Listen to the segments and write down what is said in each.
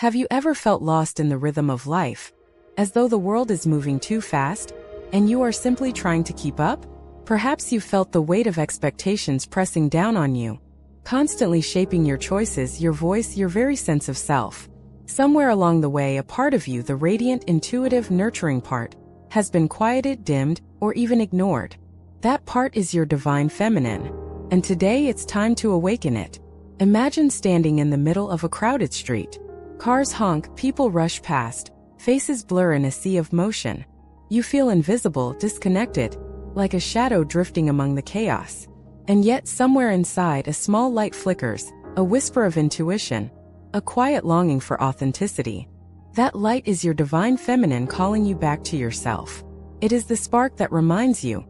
Have you ever felt lost in the rhythm of life, as though the world is moving too fast, and you are simply trying to keep up? Perhaps you felt the weight of expectations pressing down on you, constantly shaping your choices, your voice, your very sense of self. Somewhere along the way, a part of you, the radiant, intuitive, nurturing part, has been quieted, dimmed, or even ignored. That part is your divine feminine, and today it's time to awaken it. Imagine standing in the middle of a crowded street. Cars honk, people rush past, faces blur in a sea of motion. You feel invisible, disconnected, like a shadow drifting among the chaos. And yet somewhere inside, a small light flickers, a whisper of intuition, a quiet longing for authenticity. That light is your divine feminine calling you back to yourself. It is the spark that reminds you,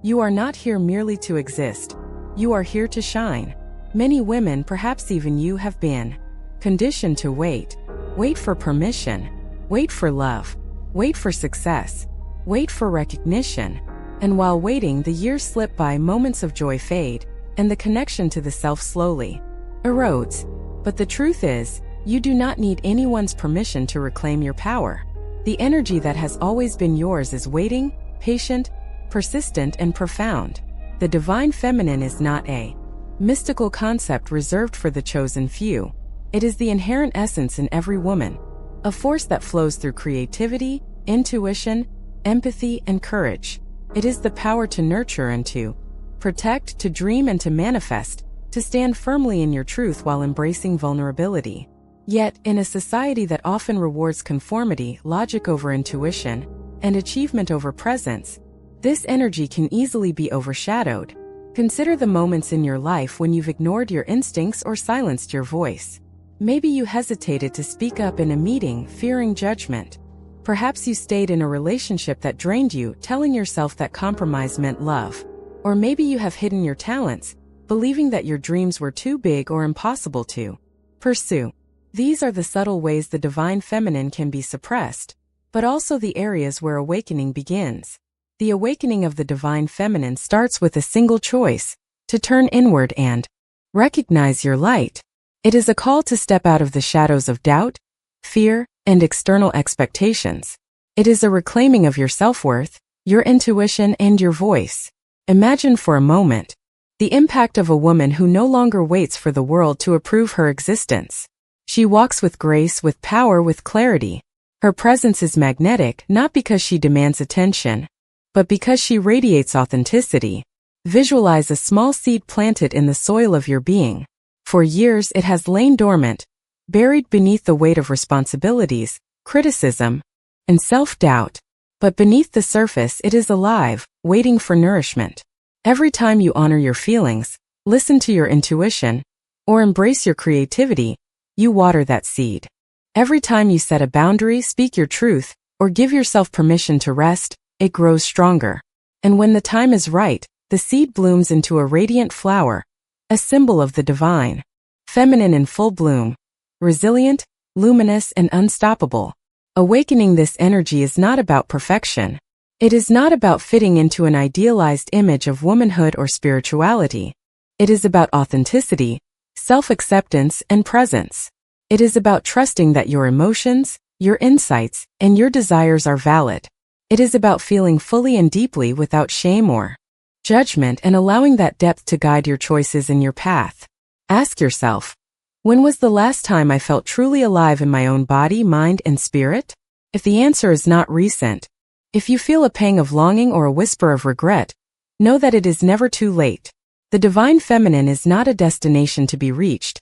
you are not here merely to exist. You are here to shine. Many women, perhaps even you, have been conditioned to wait. Wait for permission. Wait for love. Wait for success. Wait for recognition. And while waiting, the years slip by, moments of joy fade, and the connection to the self slowly erodes. But the truth is, you do not need anyone's permission to reclaim your power. The energy that has always been yours is waiting, patient, persistent, and profound. The divine feminine is not a mystical concept reserved for the chosen few. It is the inherent essence in every woman, a force that flows through creativity, intuition, empathy, and courage. It is the power to nurture and to protect, to dream and to manifest, to stand firmly in your truth while embracing vulnerability. Yet, in a society that often rewards conformity, logic over intuition, and achievement over presence, this energy can easily be overshadowed. Consider the moments in your life when you've ignored your instincts or silenced your voice. Maybe you hesitated to speak up in a meeting, fearing judgment. Perhaps you stayed in a relationship that drained you, telling yourself that compromise meant love. Or maybe you have hidden your talents, believing that your dreams were too big or impossible to pursue. These are the subtle ways the divine feminine can be suppressed, but also the areas where awakening begins. The awakening of the divine feminine starts with a single choice: to turn inward and recognize your light. It is a call to step out of the shadows of doubt, fear, and external expectations. It is a reclaiming of your self-worth, your intuition, and your voice. Imagine for a moment the impact of a woman who no longer waits for the world to approve her existence. She walks with grace, with power, with clarity. Her presence is magnetic, not because she demands attention, but because she radiates authenticity. Visualize a small seed planted in the soil of your being. For years it has lain dormant, buried beneath the weight of responsibilities, criticism, and self-doubt. But beneath the surface it is alive, waiting for nourishment. Every time you honor your feelings, listen to your intuition, or embrace your creativity, you water that seed. Every time you set a boundary, speak your truth, or give yourself permission to rest, it grows stronger. And when the time is right, the seed blooms into a radiant flower, a symbol of the divine feminine in full bloom, resilient, luminous, and unstoppable. Awakening this energy is not about perfection. It is not about fitting into an idealized image of womanhood or spirituality. It is about authenticity, self-acceptance, and presence. It is about trusting that your emotions, your insights, and your desires are valid. It is about feeling fully and deeply without shame or judgment, and allowing that depth to guide your choices and your path. Ask yourself, when was the last time I felt truly alive in my own body, mind, and spirit? If the answer is not recent, if you feel a pang of longing or a whisper of regret, know that it is never too late. The divine feminine is not a destination to be reached.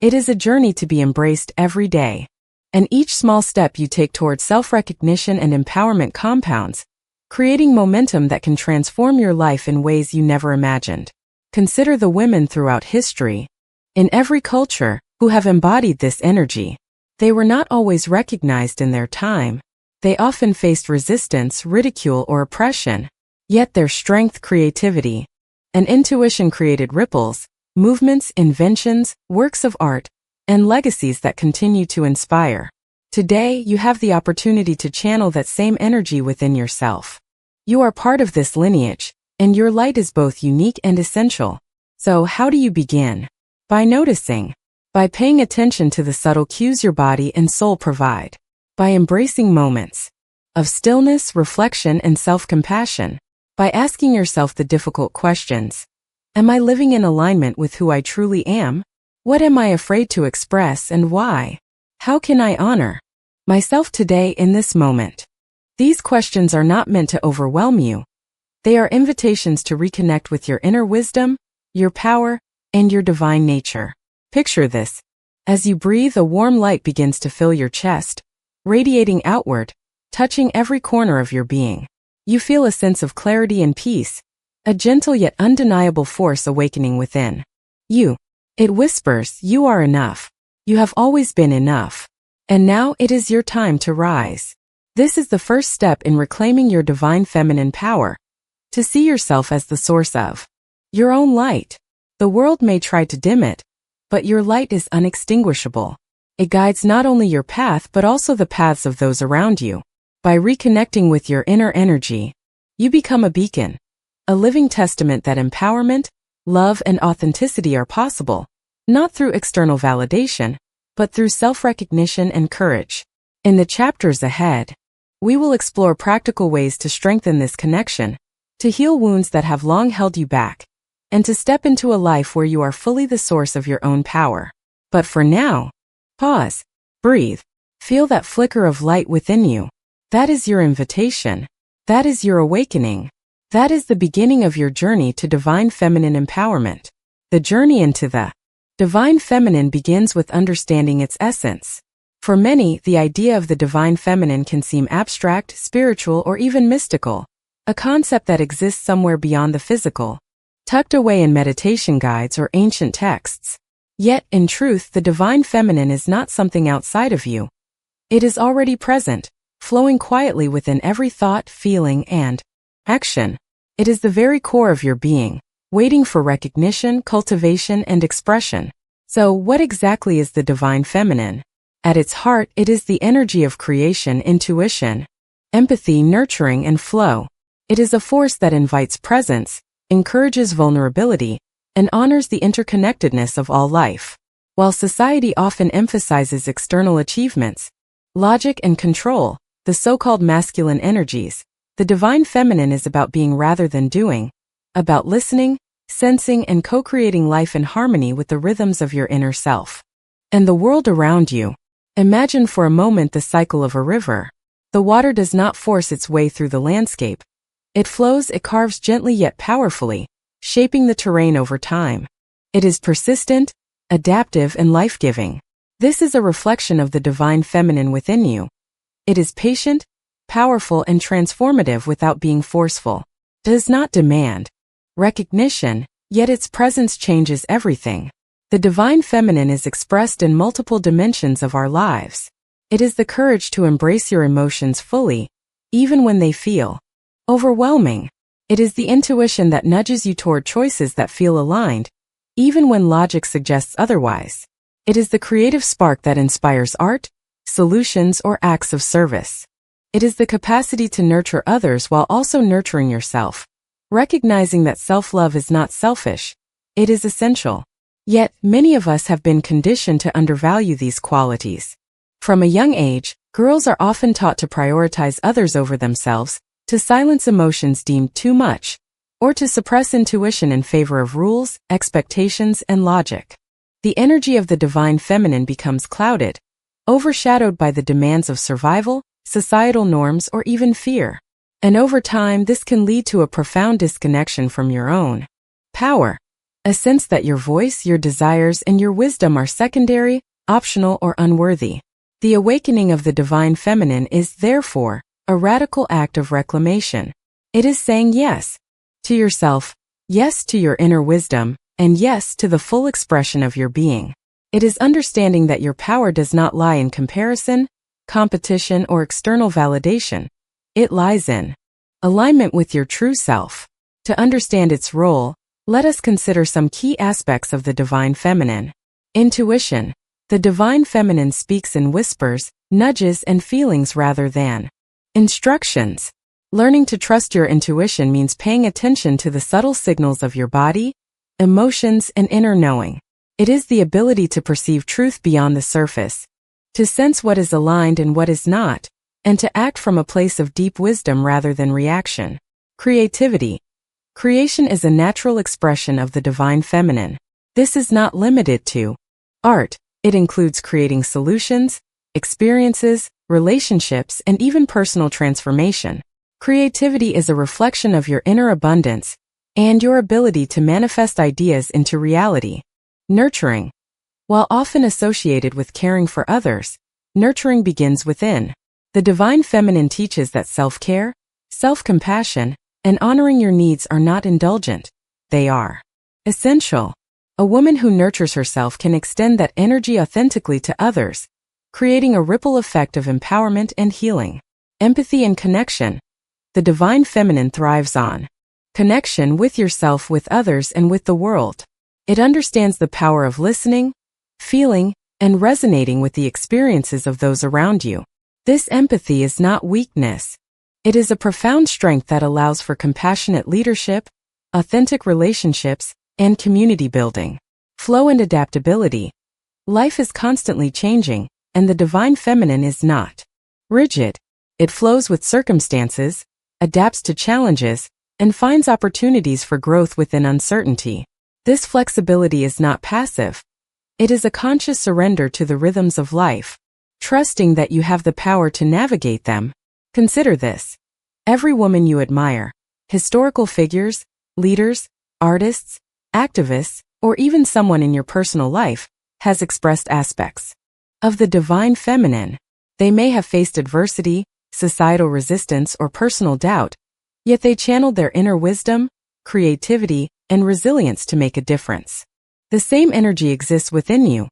It is a journey to be embraced every day. And each small step you take toward self-recognition and empowerment compounds, creating momentum that can transform your life in ways you never imagined. Consider the women throughout history, in every culture, who have embodied this energy. They were not always recognized in their time. They often faced resistance, ridicule, or oppression. Yet their strength, creativity, and intuition created ripples, movements, inventions, works of art, and legacies that continue to inspire. Today, you have the opportunity to channel that same energy within yourself. You are part of this lineage, and your light is both unique and essential. So how do you begin? By noticing. By paying attention to the subtle cues your body and soul provide. By embracing moments of stillness, reflection, and self-compassion. By asking yourself the difficult questions. Am I living in alignment with who I truly am? What am I afraid to express and why? How can I honor myself today in this moment? These questions are not meant to overwhelm you. They are invitations to reconnect with your inner wisdom, your power, and your divine nature. Picture this. As you breathe, a warm light begins to fill your chest, radiating outward, touching every corner of your being. You feel a sense of clarity and peace, a gentle yet undeniable force awakening within you. It whispers, you are enough. You have always been enough. And now it is your time to rise. This is the first step in reclaiming your divine feminine power, to see yourself as the source of your own light. The world may try to dim it, but your light is unextinguishable. It guides not only your path but also the paths of those around you. By reconnecting with your inner energy, you become a beacon, a living testament that empowerment, love, and authenticity are possible, not through external validation, but through self-recognition and courage. In the chapters ahead, we will explore practical ways to strengthen this connection, to heal wounds that have long held you back, and to step into a life where you are fully the source of your own power. But for now, pause, breathe, feel that flicker of light within you. That is your invitation. That is your awakening. That is the beginning of your journey to divine feminine empowerment. The journey into the divine feminine begins with understanding its essence. For many, the idea of the divine feminine can seem abstract, spiritual, or even mystical, a concept that exists somewhere beyond the physical, tucked away in meditation guides or ancient texts. Yet, in truth, the divine feminine is not something outside of you. It is already present, flowing quietly within every thought, feeling, and action. It is the very core of your being, waiting for recognition, cultivation, and expression. So, what exactly is the divine feminine? At its heart, it is the energy of creation, intuition, empathy, nurturing, and flow. It is a force that invites presence, encourages vulnerability, and honors the interconnectedness of all life. While society often emphasizes external achievements, logic, and control, the so-called masculine energies, the divine feminine is about being rather than doing, about listening, sensing, and co-creating life in harmony with the rhythms of your inner self. And the world around you. Imagine for a moment the cycle of a river. The water does not force its way through the landscape. It flows, it carves gently yet powerfully, shaping the terrain over time. It is persistent, adaptive, and life-giving. This is a reflection of the divine feminine within you. It is patient, powerful, and transformative without being forceful. It does not demand recognition, yet its presence changes everything. The divine feminine is expressed in multiple dimensions of our lives. It is the courage to embrace your emotions fully, even when they feel overwhelming. It is the intuition that nudges you toward choices that feel aligned, even when logic suggests otherwise. It is the creative spark that inspires art, solutions, or acts of service. It is the capacity to nurture others while also nurturing yourself, recognizing that self-love is not selfish, it is essential. Yet, many of us have been conditioned to undervalue these qualities. From a young age, girls are often taught to prioritize others over themselves, to silence emotions deemed too much, or to suppress intuition in favor of rules, expectations, and logic. The energy of the divine feminine becomes clouded, overshadowed by the demands of survival, societal norms, or even fear. And over time, this can lead to a profound disconnection from your own power, a sense that your voice, your desires, and your wisdom are secondary, optional, or unworthy. The awakening of the divine feminine is, therefore, a radical act of reclamation. It is saying yes to yourself, yes to your inner wisdom, and yes to the full expression of your being. It is understanding that your power does not lie in comparison, competition, or external validation. It lies in alignment with your true self. To understand its role, let us consider some key aspects of the divine feminine. Intuition. The divine feminine speaks in whispers, nudges, and feelings rather than instructions. Learning to trust your intuition means paying attention to the subtle signals of your body, emotions, and inner knowing. It is the ability to perceive truth beyond the surface, to sense what is aligned and what is not, and to act from a place of deep wisdom rather than reaction. Creativity. Creation is a natural expression of the divine feminine. This is not limited to art. It includes creating solutions, experiences, relationships, and even personal transformation. Creativity is a reflection of your inner abundance and your ability to manifest ideas into reality. Nurturing. While often associated with caring for others, nurturing begins within. The divine feminine teaches that self-care, self-compassion, and honoring your needs are not indulgent. They are essential. A woman who nurtures herself can extend that energy authentically to others, creating a ripple effect of empowerment and healing. Empathy and connection. The divine feminine thrives on connection with yourself, with others, and with the world. It understands the power of listening, feeling, and resonating with the experiences of those around you. This empathy is not weakness. It is a profound strength that allows for compassionate leadership, authentic relationships, and community building. Flow and adaptability. Life is constantly changing, and the divine feminine is not rigid. It flows with circumstances, adapts to challenges, and finds opportunities for growth within uncertainty. This flexibility is not passive. It is a conscious surrender to the rhythms of life, trusting that you have the power to navigate them. Consider this. Every woman you admire, historical figures, leaders, artists, activists, or even someone in your personal life, has expressed aspects of the divine feminine. They may have faced adversity, societal resistance, or personal doubt, yet they channeled their inner wisdom, creativity, and resilience to make a difference. The same energy exists within you,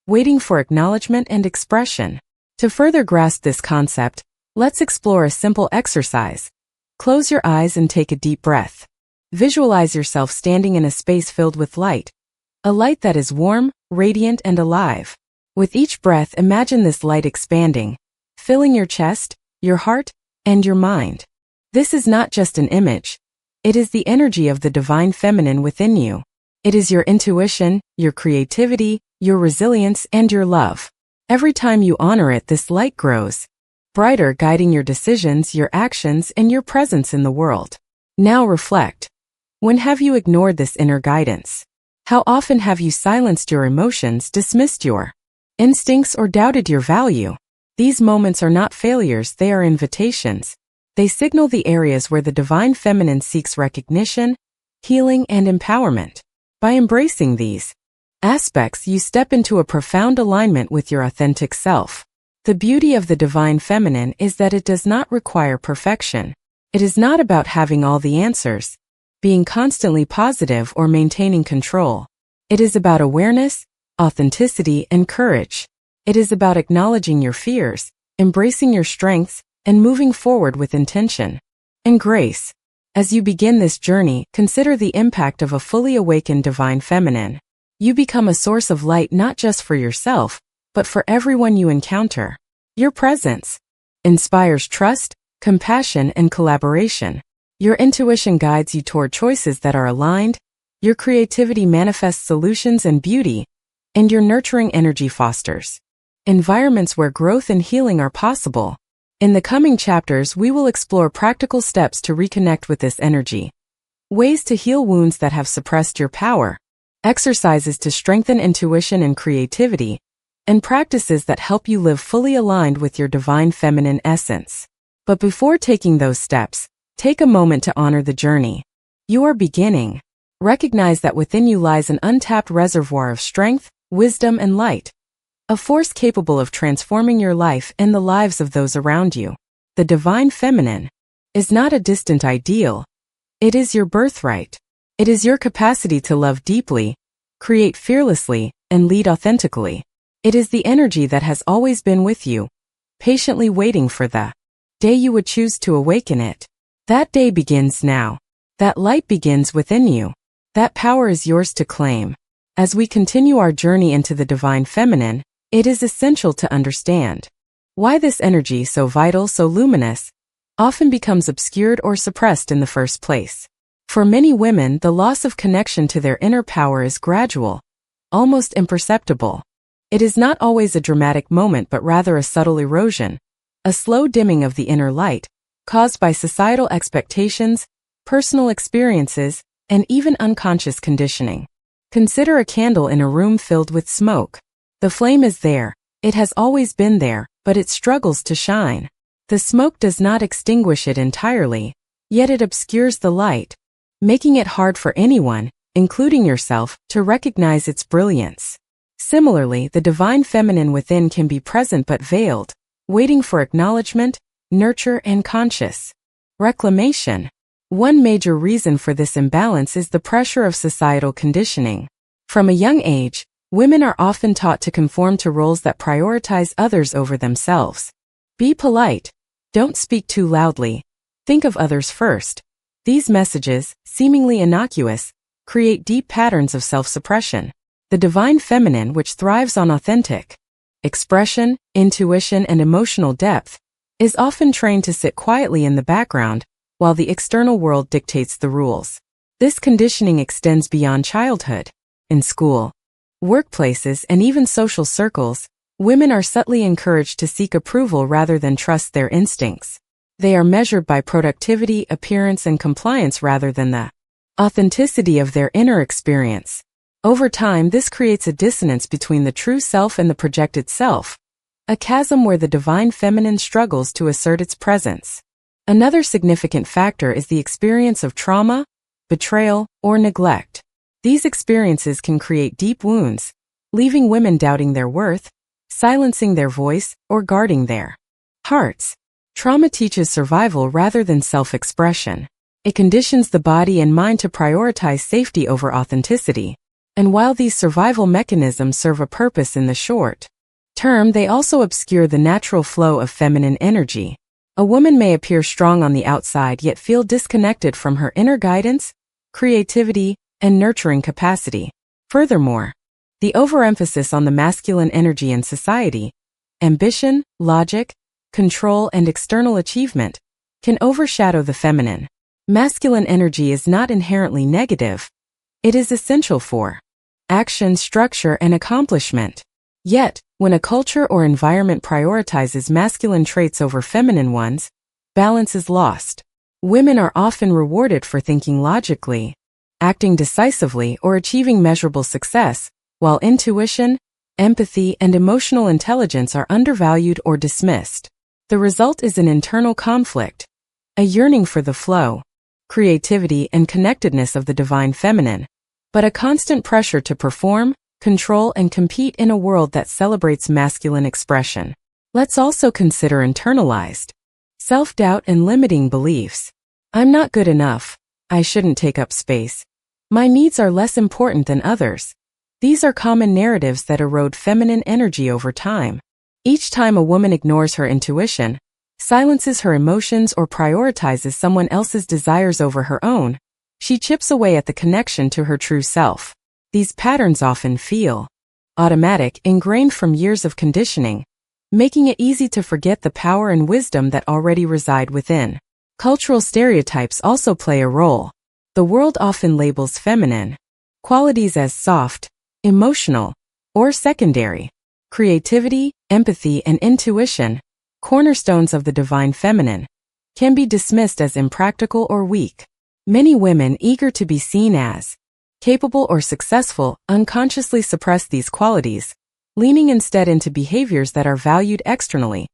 waiting for acknowledgement and expression. To further grasp this concept, let's explore a simple exercise. Close your eyes and take a deep breath. Visualize yourself standing in a space filled with light, a light that is warm, radiant, and alive. With each breath, imagine this light expanding, filling your chest, your heart, and your mind. This is not just an image. It is the energy of the divine feminine within you. It is your intuition, your creativity, your resilience, and your love. Every time you honor it, this light grows brighter, guiding your decisions, your actions, and your presence in the world. Now reflect. When have you ignored this inner guidance? How often have you silenced your emotions, dismissed your instincts, or doubted your value? These moments are not failures, they are invitations. They signal the areas where the divine feminine seeks recognition, healing, and empowerment. By embracing these aspects, you step into a profound alignment with your authentic self. The beauty of the divine feminine is that it does not require perfection. It is not about having all the answers, being constantly positive, or maintaining control. It is about awareness, authenticity, and courage. It is about acknowledging your fears, embracing your strengths, and moving forward with intention and grace. As you begin this journey, consider the impact of a fully awakened divine feminine. You become a source of light not just for yourself, but for everyone you encounter. Your presence inspires trust, compassion, and collaboration. Your intuition guides you toward choices that are aligned, your creativity manifests solutions and beauty, and your nurturing energy fosters environments where growth and healing are possible. In the coming chapters, we will explore practical steps to reconnect with this energy, ways to heal wounds that have suppressed your power, exercises to strengthen intuition and creativity, and practices that help you live fully aligned with your divine feminine essence. But before taking those steps, take a moment to honor the journey you are beginning. Recognize that within you lies an untapped reservoir of strength, wisdom, and light, a force capable of transforming your life and the lives of those around you. The divine feminine is not a distant ideal. It is your birthright. It is your capacity to love deeply, create fearlessly, and lead authentically. It is the energy that has always been with you, patiently waiting for the day you would choose to awaken it. That day begins now. That light begins within you. That power is yours to claim. As we continue our journey into the divine feminine, it is essential to understand why this energy, so vital, so luminous, often becomes obscured or suppressed in the first place. For many women, the loss of connection to their inner power is gradual, almost imperceptible. It is not always a dramatic moment but rather a subtle erosion, a slow dimming of the inner light, caused by societal expectations, personal experiences, and even unconscious conditioning. Consider a candle in a room filled with smoke. The flame is there, it has always been there, but it struggles to shine. The smoke does not extinguish it entirely, yet it obscures the light, making it hard for anyone, including yourself, to recognize its brilliance. Similarly, the divine feminine within can be present but veiled, waiting for acknowledgement, nurture, and conscious reclamation. One major reason for this imbalance is the pressure of societal conditioning. From a young age, women are often taught to conform to roles that prioritize others over themselves. Be polite, don't speak too loudly, think of others first. These messages, seemingly innocuous, create deep patterns of self-suppression. The divine feminine, which thrives on authentic expression, intuition, and emotional depth, is often trained to sit quietly in the background, while the external world dictates the rules. This conditioning extends beyond childhood. In school, workplaces, and even social circles, women are subtly encouraged to seek approval rather than trust their instincts. They are measured by productivity, appearance, and compliance rather than the authenticity of their inner experience. Over time, this creates a dissonance between the true self and the projected self, a chasm where the divine feminine struggles to assert its presence. Another significant factor is the experience of trauma, betrayal, or neglect. These experiences can create deep wounds, leaving women doubting their worth, silencing their voice, or guarding their hearts. Trauma teaches survival rather than self-expression. It conditions the body and mind to prioritize safety over authenticity. And while these survival mechanisms serve a purpose in the short term, they also obscure the natural flow of feminine energy. A woman may appear strong on the outside yet feel disconnected from her inner guidance, creativity, and nurturing capacity. Furthermore, the overemphasis on the masculine energy in society, ambition, logic, control, and external achievement, can overshadow the feminine. Masculine energy is not inherently negative. It is essential for action, structure, and accomplishment. Yet, when a culture or environment prioritizes masculine traits over feminine ones, balance is lost. Women are often rewarded for thinking logically, acting decisively, or achieving measurable success, while intuition, empathy, and emotional intelligence are undervalued or dismissed. The result is an internal conflict, a yearning for the flow, creativity, and connectedness of the divine feminine, but a constant pressure to perform, control, and compete in a world that celebrates masculine expression. Let's also consider internalized self-doubt and limiting beliefs. I'm not good enough. I shouldn't take up space. My needs are less important than others. These are common narratives that erode feminine energy over time. Each time a woman ignores her intuition, silences her emotions, or prioritizes someone else's desires over her own, she chips away at the connection to her true self. These patterns often feel automatic, ingrained from years of conditioning, making it easy to forget the power and wisdom that already reside within. Cultural stereotypes also play a role. The world often labels feminine qualities as soft, emotional, or secondary. Creativity, empathy, and intuition, cornerstones of the divine feminine, can be dismissed as impractical or weak. Many women eager to be seen as capable or successful unconsciously suppress these qualities, leaning instead into behaviors that are valued externally,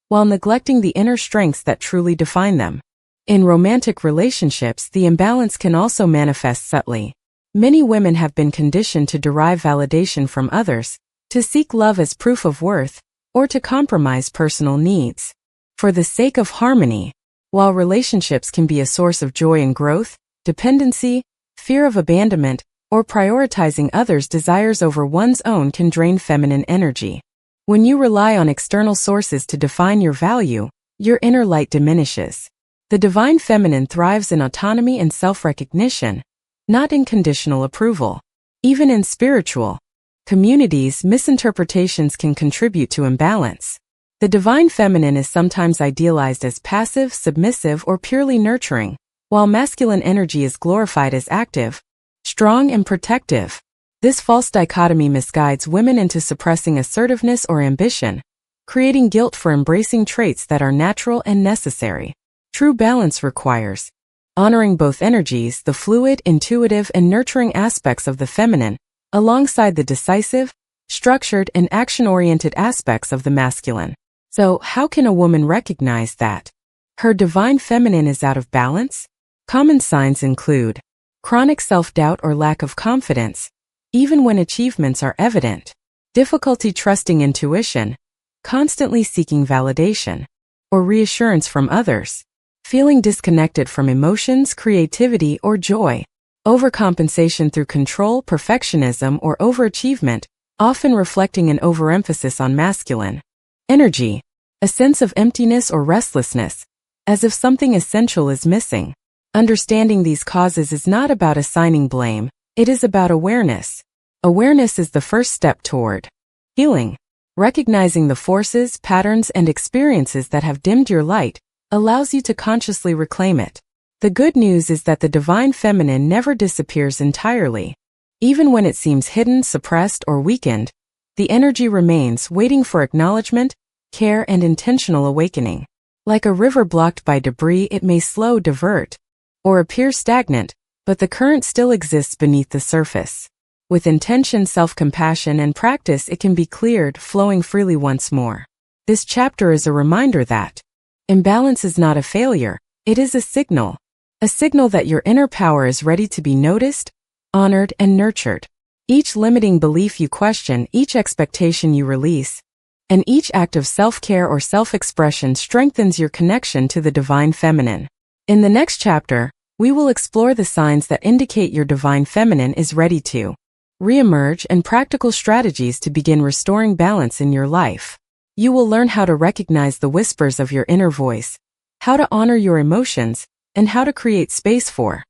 while neglecting the inner strengths that truly define them. In romantic relationships, the imbalance can also manifest subtly. Many women have been conditioned to derive validation from others, to seek love as proof of worth, or to compromise personal needs for the sake of harmony. While relationships can be a source of joy and growth, dependency, fear of abandonment, or prioritizing others' desires over one's own can drain feminine energy. When you rely on external sources to define your value, your inner light diminishes. The divine feminine thrives in autonomy and self-recognition, not in conditional approval. Even in spiritual communities, misinterpretations can contribute to imbalance. The divine feminine is sometimes idealized as passive, submissive, or purely nurturing, while masculine energy is glorified as active, strong, and protective. This false dichotomy misguides women into suppressing assertiveness or ambition, creating guilt for embracing traits that are natural and necessary. True balance requires honoring both energies, the fluid, intuitive, and nurturing aspects of the feminine, alongside the decisive, structured, and action-oriented aspects of the masculine. So, how can a woman recognize that her divine feminine is out of balance? Common signs include chronic self-doubt or lack of confidence, even when achievements are evident, difficulty trusting intuition, constantly seeking validation or reassurance from others, feeling disconnected from emotions, creativity, or joy, overcompensation through control, perfectionism, or overachievement, often reflecting an overemphasis on masculine energy, a sense of emptiness or restlessness, as if something essential is missing. Understanding these causes is not about assigning blame, it is about awareness. Awareness is the first step toward healing. Recognizing the forces, patterns, and experiences that have dimmed your light allows you to consciously reclaim it. The good news is that the divine feminine never disappears entirely. Even when it seems hidden, suppressed, or weakened, the energy remains, waiting for acknowledgement, care, and intentional awakening. Like a river blocked by debris, it may slow, divert, or appear stagnant, but the current still exists beneath the surface. With intention, self-compassion, and practice, it can be cleared, flowing freely once more. This chapter is a reminder that imbalance is not a failure, it is a signal that your inner power is ready to be noticed, honored, and nurtured. Each limiting belief you question, each expectation you release, and each act of self-care or self-expression strengthens your connection to the divine feminine. In the next chapter, we will explore the signs that indicate your divine feminine is ready to re-emerge and practical strategies to begin restoring balance in your life. You will learn how to recognize the whispers of your inner voice, how to honor your emotions, and how to create space for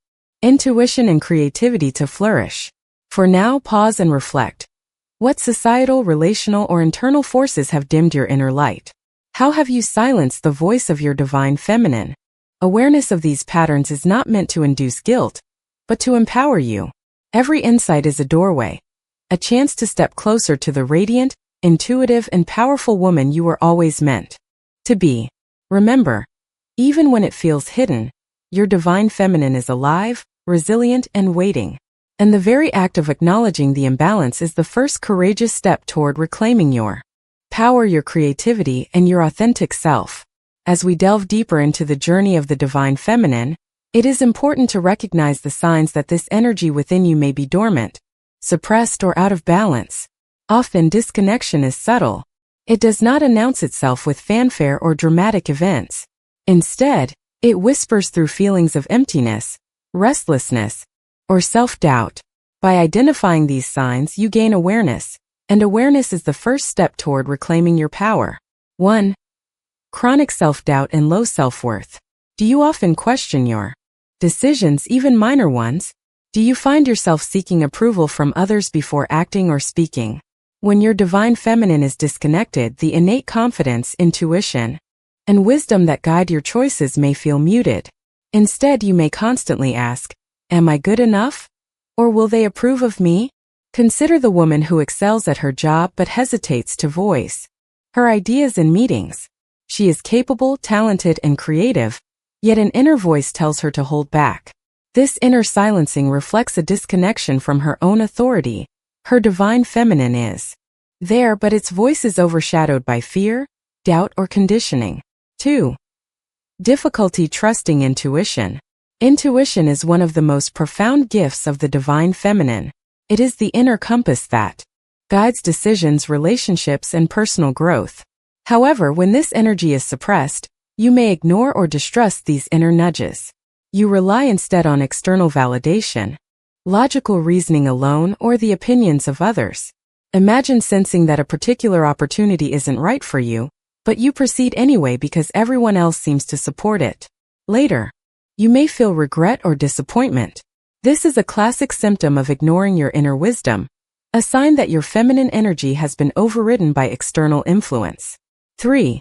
intuition and creativity to flourish. For now, pause and reflect. What societal, relational, or internal forces have dimmed your inner light? How have you silenced the voice of your divine feminine? Awareness of these patterns is not meant to induce guilt, but to empower you. Every insight is a doorway, a chance to step closer to the radiant, intuitive, and powerful woman you were always meant to be. Remember, even when it feels hidden, your divine feminine is alive, resilient, and waiting. And the very act of acknowledging the imbalance is the first courageous step toward reclaiming your power, your creativity, and your authentic self. As we delve deeper into the journey of the divine feminine, it is important to recognize the signs that this energy within you may be dormant, suppressed, or out of balance. Often disconnection is subtle. It does not announce itself with fanfare or dramatic events. Instead, it whispers through feelings of emptiness, restlessness, or self-doubt. By identifying these signs, you gain awareness, and awareness is the first step toward reclaiming your power. 1. Chronic self-doubt and low self-worth. Do you often question your decisions, even minor ones? Do you find yourself seeking approval from others before acting or speaking? When your divine feminine is disconnected, the innate confidence, intuition, and wisdom that guide your choices may feel muted. Instead, you may constantly ask, am I good enough? Or will they approve of me? Consider the woman who excels at her job but hesitates to voice her ideas in meetings. She is capable, talented, and creative, yet an inner voice tells her to hold back. This inner silencing reflects a disconnection from her own authority. Her divine feminine is there, but its voice is overshadowed by fear, doubt, or conditioning. 2. Difficulty trusting intuition. Intuition is one of the most profound gifts of the divine feminine. It is the inner compass that guides decisions, relationships, and personal growth. However, when this energy is suppressed, you may ignore or distrust these inner nudges. You rely instead on external validation, logical reasoning alone, or the opinions of others. Imagine sensing that a particular opportunity isn't right for you, but you proceed anyway because everyone else seems to support it. Later, you may feel regret or disappointment. This is a classic symptom of ignoring your inner wisdom, a sign that your feminine energy has been overridden by external influence. 3.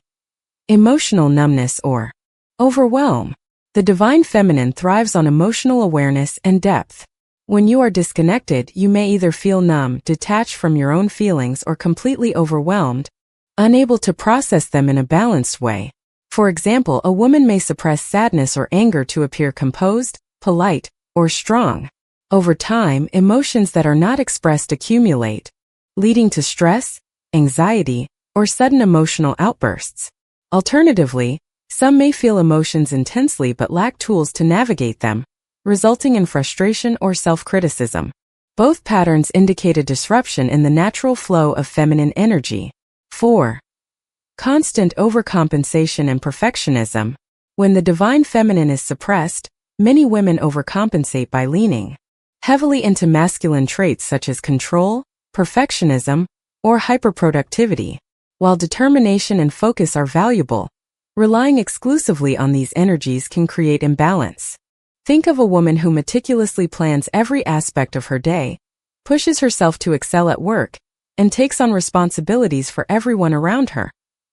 Emotional numbness or overwhelm. The divine feminine thrives on emotional awareness and depth. When you are disconnected, you may either feel numb, detached from your own feelings, or completely overwhelmed, unable to process them in a balanced way. For example, a woman may suppress sadness or anger to appear composed, polite, or strong. Over time, emotions that are not expressed accumulate, leading to stress, anxiety, or sudden emotional outbursts. Alternatively, some may feel emotions intensely but lack tools to navigate them, resulting in frustration or self-criticism. Both patterns indicate a disruption in the natural flow of feminine energy. 4. Constant overcompensation and perfectionism. When the divine feminine is suppressed, many women overcompensate by leaning heavily into masculine traits such as control, perfectionism, or hyperproductivity. While determination and focus are valuable, relying exclusively on these energies can create imbalance. Think of a woman who meticulously plans every aspect of her day, pushes herself to excel at work, and takes on responsibilities for everyone around her,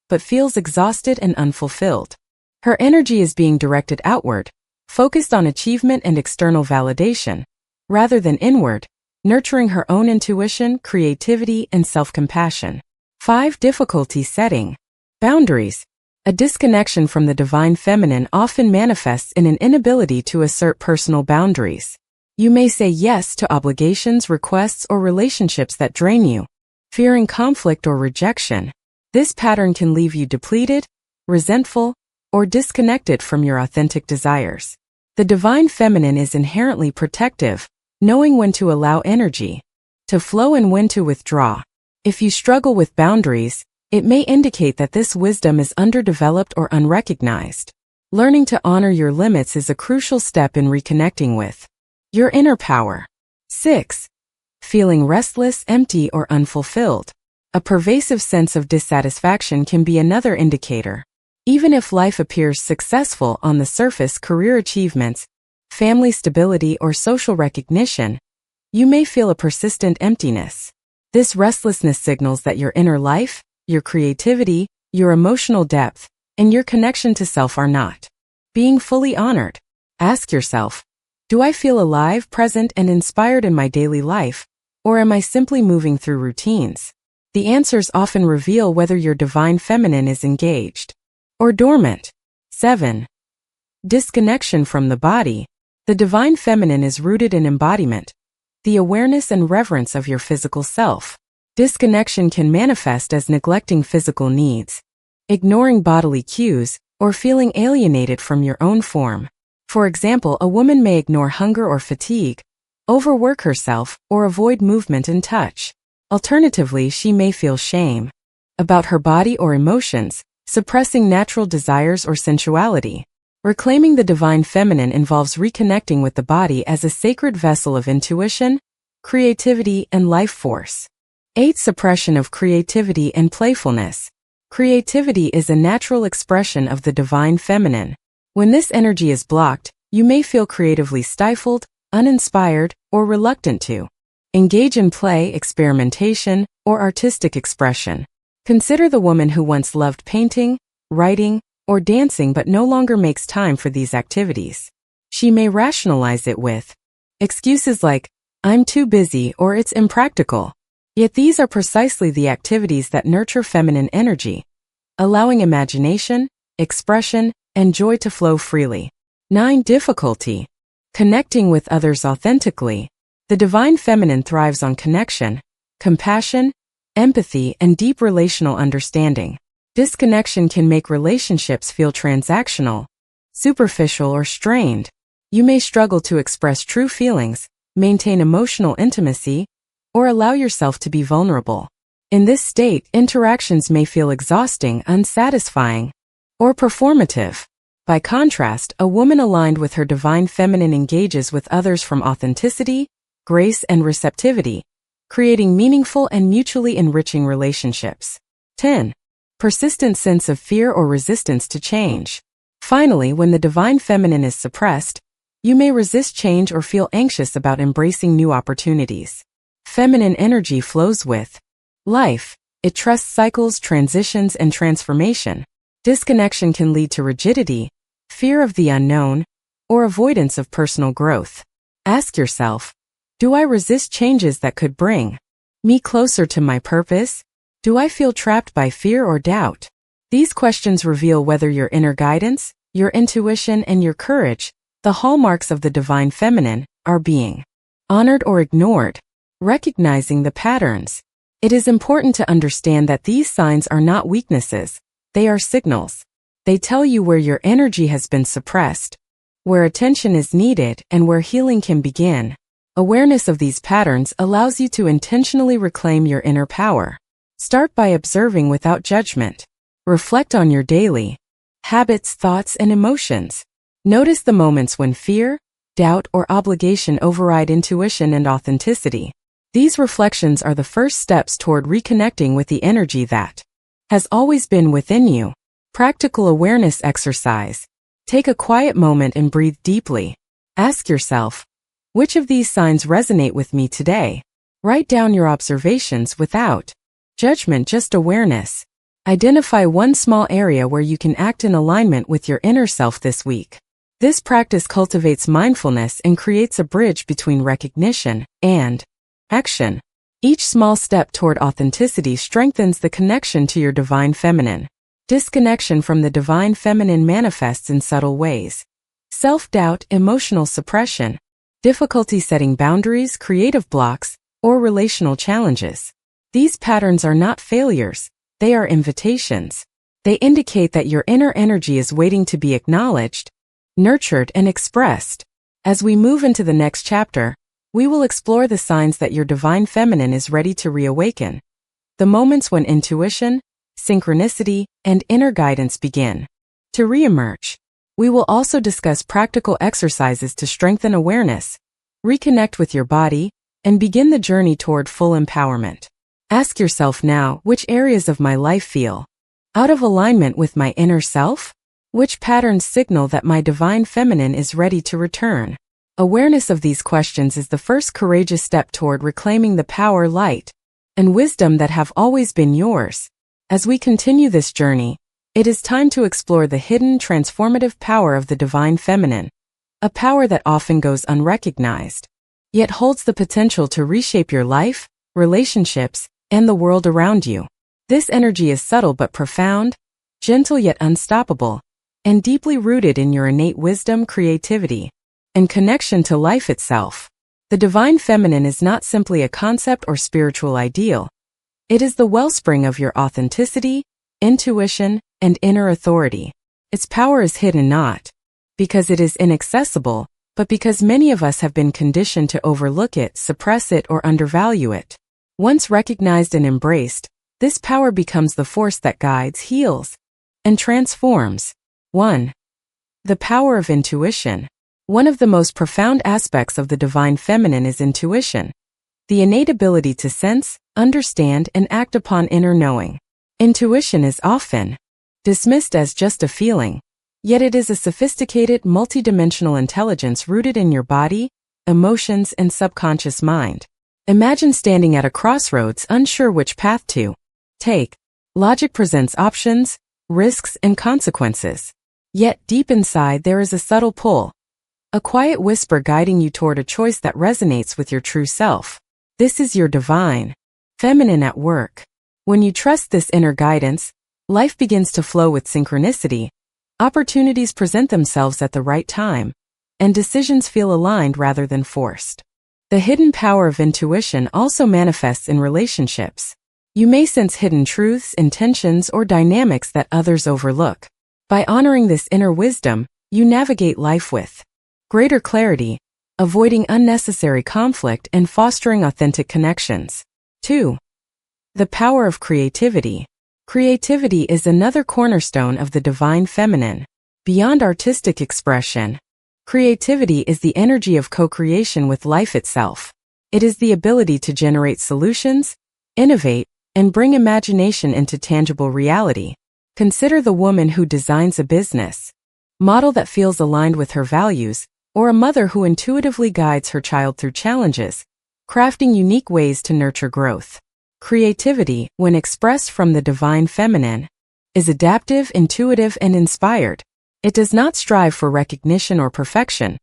but feels exhausted and unfulfilled. Her energy is being directed outward, focused on achievement and external validation, rather than inward, nurturing her own intuition, creativity, and self-compassion. 5. Difficulty setting boundaries. A disconnection from the divine feminine often manifests in an inability to assert personal boundaries. You may say yes to obligations, requests, or relationships that drain you, fearing conflict or rejection. This pattern can leave you depleted, resentful, or disconnected from your authentic desires. The divine feminine is inherently protective, knowing when to allow energy to flow and when to withdraw. If you struggle with boundaries, it may indicate that this wisdom is underdeveloped or unrecognized. Learning to honor your limits is a crucial step in reconnecting with your inner power. 6. Feeling restless, empty, or unfulfilled. A pervasive sense of dissatisfaction can be another indicator. Even if life appears successful on the surface, career achievements, family stability, or social recognition, you may feel a persistent emptiness. This restlessness signals that your inner life, your creativity, your emotional depth, and your connection to self are not being fully honored. Ask yourself, do I feel alive, present, and inspired in my daily life, or am I simply moving through routines? The answers often reveal whether your divine feminine is engaged or dormant. 7. Disconnection from the body. The divine feminine is rooted in embodiment, the awareness and reverence of your physical self. Disconnection can manifest as neglecting physical needs, ignoring bodily cues, or feeling alienated from your own form. For example, a woman may ignore hunger or fatigue, overwork herself, or avoid movement and touch. Alternatively, she may feel shame about her body or emotions, suppressing natural desires or sensuality. Reclaiming the divine feminine involves reconnecting with the body as a sacred vessel of intuition, creativity, and life force. 8. Suppression of creativity and playfulness. Creativity is a natural expression of the divine feminine. When this energy is blocked, you may feel creatively stifled, uninspired, or reluctant to engage in play, experimentation, or artistic expression. Consider the woman who once loved painting, writing, or dancing but no longer makes time for these activities. She may rationalize it with excuses like, "I'm too busy" or "it's impractical." Yet these are precisely the activities that nurture feminine energy, allowing imagination, expression, and joy to flow freely. 9. Difficulty connecting with others authentically. The divine feminine thrives on connection, compassion, empathy, and deep relational understanding. Disconnection can make relationships feel transactional, superficial, or strained. You may struggle to express true feelings, maintain emotional intimacy, or allow yourself to be vulnerable. In this state, interactions may feel exhausting, unsatisfying, or performative. By contrast, a woman aligned with her divine feminine engages with others from authenticity, grace, and receptivity, creating meaningful and mutually enriching relationships. 10. Persistent sense of fear or resistance to change. Finally, when the divine feminine is suppressed, you may resist change or feel anxious about embracing new opportunities. Feminine energy flows with life. It trusts cycles, transitions, and transformation. Disconnection can lead to rigidity, fear of the unknown, or avoidance of personal growth. Ask yourself, Do I resist changes that could bring me closer to my purpose? Do I feel trapped by fear or doubt? These questions reveal whether your inner guidance, your intuition, and your courage, the hallmarks of the divine feminine, are being honored or ignored. Recognizing the patterns. It is important to understand that these signs are not weaknesses, they are signals. They tell you where your energy has been suppressed, where attention is needed, and where healing can begin. Awareness of these patterns allows you to intentionally reclaim your inner power. Start by observing without judgment. Reflect on your daily habits, thoughts, and emotions. Notice the moments when fear, doubt, or obligation override intuition and authenticity. These reflections are the first steps toward reconnecting with the energy that has always been within you. Practical awareness exercise. Take a quiet moment and breathe deeply. Ask yourself, which of these signs resonate with me today? Write down your observations without judgment, just awareness. Identify one small area where you can act in alignment with your inner self this week. This practice cultivates mindfulness and creates a bridge between recognition and action. Each small step toward authenticity strengthens the connection to your divine feminine. Disconnection from the divine feminine manifests in subtle ways. Self-doubt, emotional suppression, difficulty setting boundaries, creative blocks, or relational challenges. These patterns are not failures, they are invitations. They indicate that your inner energy is waiting to be acknowledged, nurtured, and expressed. As we move into the next chapter, we will explore the signs that your divine feminine is ready to reawaken. The moments when intuition, synchronicity, and inner guidance begin to reemerge. We will also discuss practical exercises to strengthen awareness, reconnect with your body, and begin the journey toward full empowerment. Ask yourself now, which areas of my life feel out of alignment with my inner self? Which patterns signal that my divine feminine is ready to return? Awareness of these questions is the first courageous step toward reclaiming the power, light, and wisdom that have always been yours. As we continue this journey, it is time to explore the hidden, transformative power of the divine feminine, a power that often goes unrecognized, yet holds the potential to reshape your life, relationships, and the world around you. This energy is subtle but profound, gentle yet unstoppable, and deeply rooted in your innate wisdom, creativity, and connection to life itself. The divine feminine is not simply a concept or spiritual ideal. It is the wellspring of your authenticity, intuition, and inner authority. Its power is hidden not because it is inaccessible, but because many of us have been conditioned to overlook it, suppress it, or undervalue it. Once recognized and embraced, this power becomes the force that guides, heals, and transforms. 1. The power of intuition. One of the most profound aspects of the divine feminine is intuition, the innate ability to sense, understand, and act upon inner knowing. Intuition is often dismissed as just a feeling, yet it is a sophisticated, multidimensional intelligence rooted in your body, emotions, and subconscious mind. Imagine standing at a crossroads, unsure which path to take. Logic presents options, risks, and consequences. Yet deep inside there is a subtle pull, a quiet whisper guiding you toward a choice that resonates with your true self. This is your divine feminine at work. When you trust this inner guidance, life begins to flow with synchronicity, opportunities present themselves at the right time, and decisions feel aligned rather than forced. The hidden power of intuition also manifests in relationships. You may sense hidden truths, intentions, or dynamics that others overlook. By honoring this inner wisdom, you navigate life with greater clarity, avoiding unnecessary conflict and fostering authentic connections. 2. The power of creativity. Creativity is another cornerstone of the divine feminine. Beyond artistic expression, creativity is the energy of co-creation with life itself. It is the ability to generate solutions, innovate, and bring imagination into tangible reality. Consider the woman who designs a business model that feels aligned with her values, or a mother who intuitively guides her child through challenges, crafting unique ways to nurture growth. Creativity, when expressed from the divine feminine, is adaptive, intuitive, and inspired. It does not strive for recognition or perfection.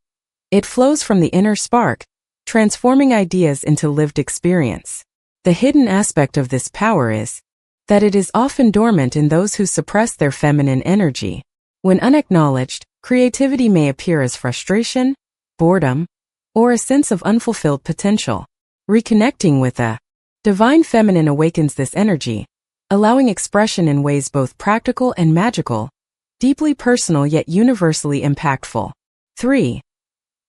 It flows from the inner spark, transforming ideas into lived experience. The hidden aspect of this power is that it is often dormant in those who suppress their feminine energy. When unacknowledged, creativity may appear as frustration, boredom, or a sense of unfulfilled potential. Reconnecting with the divine feminine awakens this energy, allowing expression in ways both practical and magical, deeply personal yet universally impactful. 3.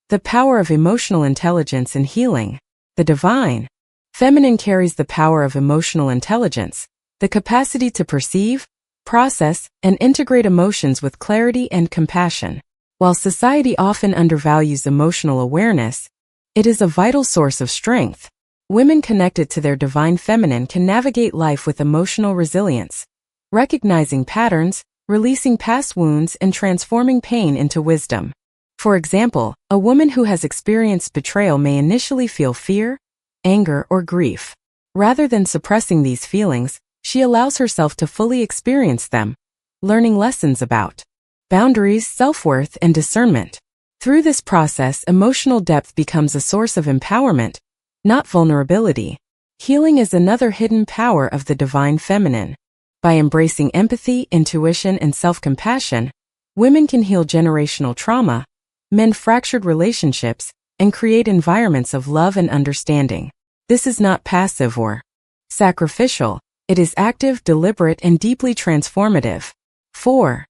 The power of emotional intelligence and healing. The divine feminine carries the power of emotional intelligence, the capacity to perceive, process, and integrate emotions with clarity and compassion. While society often undervalues emotional awareness, it is a vital source of strength. Women connected to their divine feminine can navigate life with emotional resilience, recognizing patterns, releasing past wounds, and transforming pain into wisdom. For example, a woman who has experienced betrayal may initially feel fear, anger, or grief. Rather than suppressing these feelings, she allows herself to fully experience them, learning lessons about boundaries, self-worth, and discernment. Through this process, emotional depth becomes a source of empowerment, not vulnerability. Healing is another hidden power of the divine feminine. By embracing empathy, intuition, and self-compassion, women can heal generational trauma, mend fractured relationships, and create environments of love and understanding. This is not passive or sacrificial. It is active, deliberate, and deeply transformative. 4.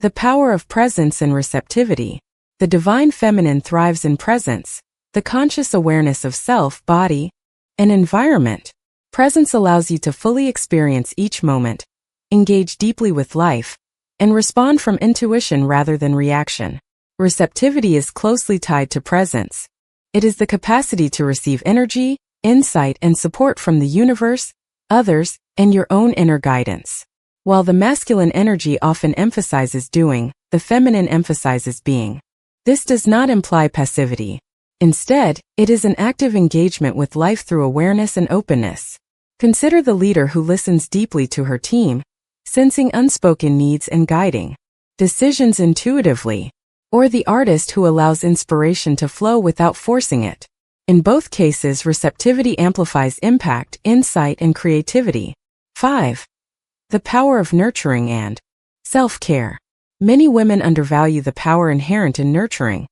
The power of presence and receptivity. The divine feminine thrives in presence, the conscious awareness of self, body, and environment. Presence allows you to fully experience each moment, engage deeply with life, and respond from intuition rather than reaction. Receptivity is closely tied to presence. It is the capacity to receive energy, insight, and support from the universe, others, and your own inner guidance. While the masculine energy often emphasizes doing, the feminine emphasizes being. This does not imply passivity. Instead, it is an active engagement with life through awareness and openness. Consider the leader who listens deeply to her team, sensing unspoken needs and guiding decisions intuitively, or the artist who allows inspiration to flow without forcing it. In both cases, receptivity amplifies impact, insight, and creativity. 5. The power of nurturing and self-care. Many women undervalue the power inherent in nurturing,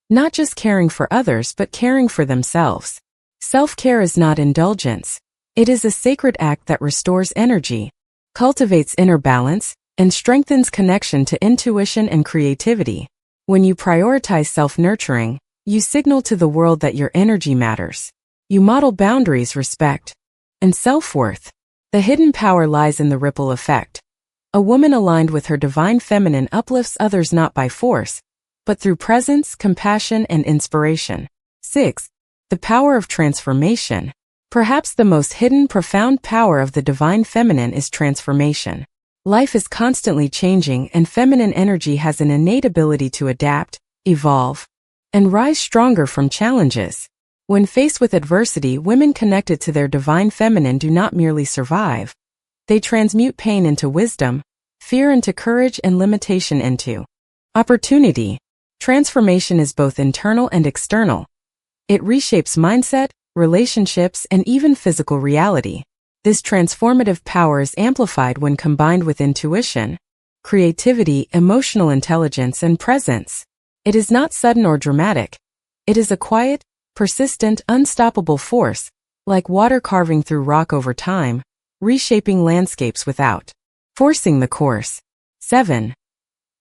not just caring for others but caring for themselves. Self-care is not indulgence. It is a sacred act that restores energy, cultivates inner balance, and strengthens connection to intuition and creativity. When you prioritize self-nurturing, you signal to the world that your energy matters. You model boundaries, respect, and self-worth. The hidden power lies in the ripple effect. A woman aligned with her divine feminine uplifts others not by force, but through presence, compassion, and inspiration. 6. The power of transformation. Perhaps the most hidden, profound power of the divine feminine is transformation. Life is constantly changing, and feminine energy has an innate ability to adapt, evolve, and rise stronger from challenges. When faced with adversity, women connected to their divine feminine do not merely survive. They transmute pain into wisdom, fear into courage, and limitation into opportunity. Transformation is both internal and external. It reshapes mindset, relationships, and even physical reality. This transformative power is amplified when combined with intuition, creativity, emotional intelligence, and presence. It is not sudden or dramatic. It is a quiet, persistent, unstoppable force, like water carving through rock over time, reshaping landscapes without forcing the course. 7.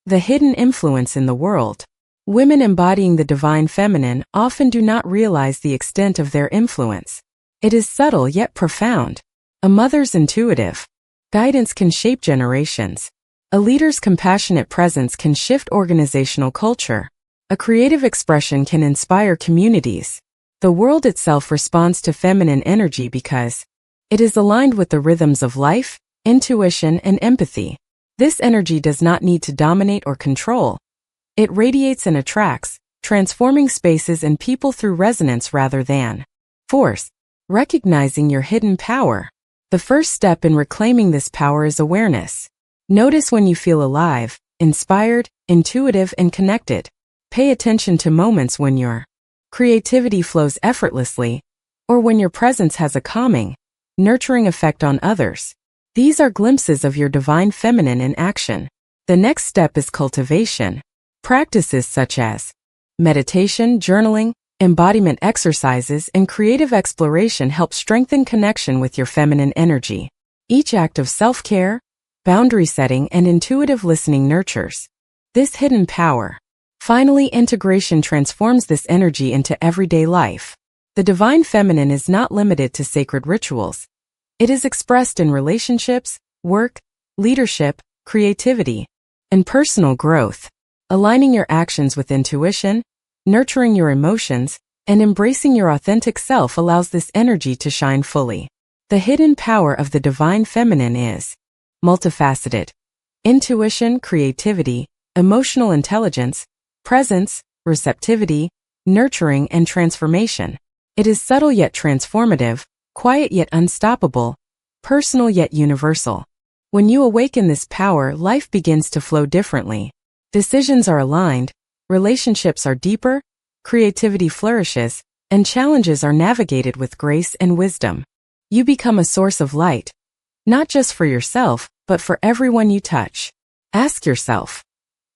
The hidden influence in the world. Women embodying the divine feminine often do not realize the extent of their influence. It is subtle yet profound. A mother's intuitive guidance can shape generations. A leader's compassionate presence can shift organizational culture. A creative expression can inspire communities. The world itself responds to feminine energy because it is aligned with the rhythms of life, intuition, and empathy. This energy does not need to dominate or control. It radiates and attracts, transforming spaces and people through resonance rather than force. Recognizing your hidden power. The first step in reclaiming this power is awareness. Notice when you feel alive, inspired, intuitive, and connected. Pay attention to moments when you're creativity flows effortlessly, or when your presence has a calming, nurturing effect on others. These are glimpses of your divine feminine in action. The next step is cultivation. Practices such as meditation, journaling, embodiment exercises, and creative exploration help strengthen connection with your feminine energy. Each act of self-care, boundary setting, and intuitive listening nurtures this hidden power. Finally, integration transforms this energy into everyday life. The divine feminine is not limited to sacred rituals. It is expressed in relationships, work, leadership, creativity, and personal growth. Aligning your actions with intuition, nurturing your emotions, and embracing your authentic self allows this energy to shine fully. The hidden power of the divine feminine is multifaceted. Intuition, creativity, emotional intelligence, presence, receptivity, nurturing, and transformation. It is subtle yet transformative, quiet yet unstoppable, personal yet universal. When you awaken this power, life begins to flow differently. Decisions are aligned, relationships are deeper, creativity flourishes, and challenges are navigated with grace and wisdom. You become a source of light, not just for yourself, but for everyone you touch. Ask yourself,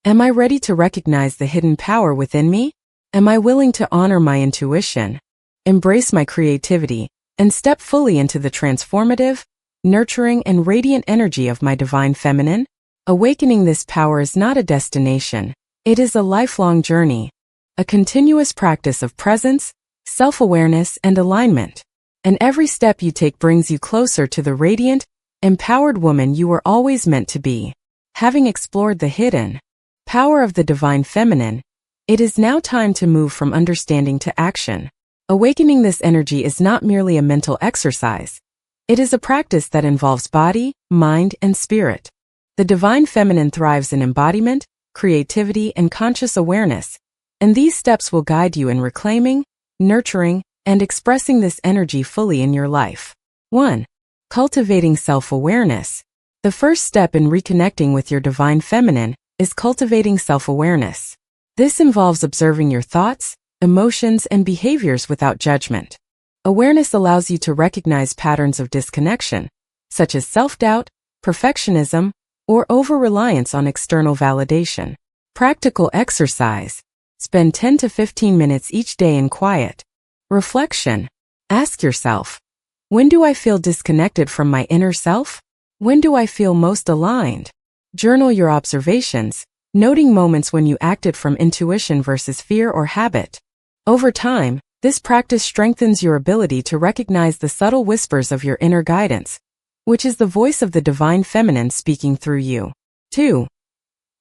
am I ready to recognize the hidden power within me? Am I willing to honor my intuition, embrace my creativity, and step fully into the transformative, nurturing, and radiant energy of my divine feminine? Awakening this power is not a destination. It is a lifelong journey, a continuous practice of presence, self-awareness, and alignment. And every step you take brings you closer to the radiant, empowered woman you were always meant to be. Having explored the hidden power of the divine feminine, it is now time to move from understanding to action. Awakening this energy is not merely a mental exercise. It is a practice that involves body, mind, and spirit. The divine feminine thrives in embodiment, creativity, and conscious awareness, and these steps will guide you in reclaiming, nurturing, and expressing this energy fully in your life. 1. Cultivating self-awareness. The first step in reconnecting with your divine feminine is cultivating self-awareness. This involves observing your thoughts, emotions, and behaviors without judgment. Awareness allows you to recognize patterns of disconnection, such as self-doubt, perfectionism, or over-reliance on external validation. Practical exercise. Spend 10 to 15 minutes each day in quiet reflection. Ask yourself, when do I feel disconnected from my inner self? When do I feel most aligned? Journal your observations, noting moments when you acted from intuition versus fear or habit. Over time, this practice strengthens your ability to recognize the subtle whispers of your inner guidance, which is the voice of the divine feminine speaking through you. 2.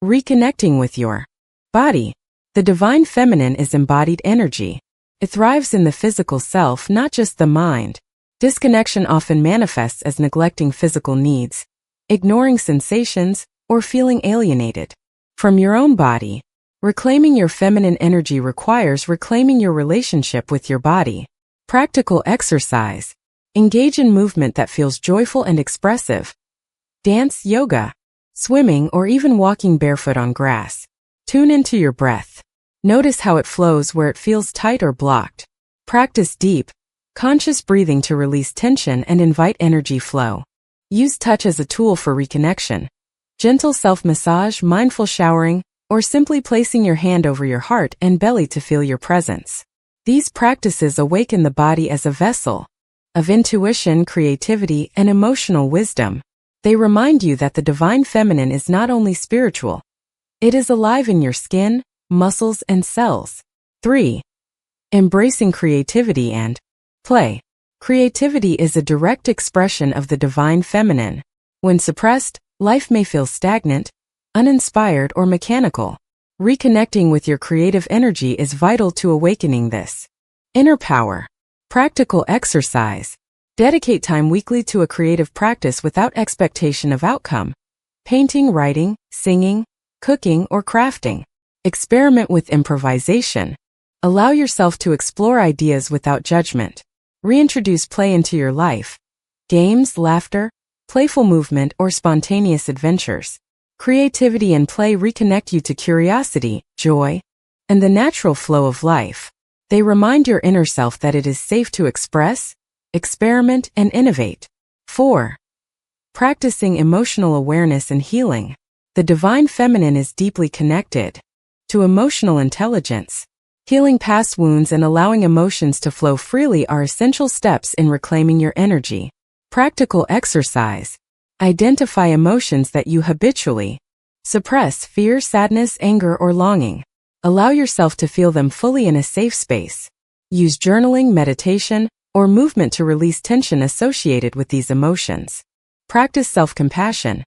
Reconnecting with your body. The divine feminine is embodied energy. It thrives in the physical self, not just the mind. Disconnection often manifests as neglecting physical needs, ignoring sensations, or feeling alienated from your own body. Reclaiming your feminine energy requires reclaiming your relationship with your body. Practical exercise. Engage in movement that feels joyful and expressive. Dance, yoga, swimming, or even walking barefoot on grass. Tune into your breath. Notice how it flows where it feels tight or blocked. Practice deep, conscious breathing to release tension and invite energy flow. Use touch as a tool for reconnection. Gentle self-massage, mindful showering, or simply placing your hand over your heart and belly to feel your presence. These practices awaken the body as a vessel of intuition, creativity, and emotional wisdom. They remind you that the divine feminine is not only spiritual, it is alive in your skin, muscles, and cells. 3. Embracing creativity and play. Creativity is a direct expression of the divine feminine. When suppressed, life may feel stagnant, uninspired, or mechanical. Reconnecting with your creative energy is vital to awakening this inner power. Practical exercise. Dedicate time weekly to a creative practice without expectation of outcome. Painting, writing, singing, cooking, or crafting. Experiment with improvisation. Allow yourself to explore ideas without judgment. Reintroduce play into your life. Games, laughter, playful movement, or spontaneous adventures. Creativity and play reconnect you to curiosity, joy, and the natural flow of life. They remind your inner self that it is safe to express, experiment, and innovate. 4. Practicing emotional awareness and healing. The divine feminine is deeply connected to emotional intelligence. Healing past wounds and allowing emotions to flow freely are essential steps in reclaiming your energy. Practical exercise. Identify emotions that you habitually suppress: fear, sadness, anger, or longing. Allow yourself to feel them fully in a safe space. Use journaling, meditation, or movement to release tension associated with these emotions. Practice self-compassion.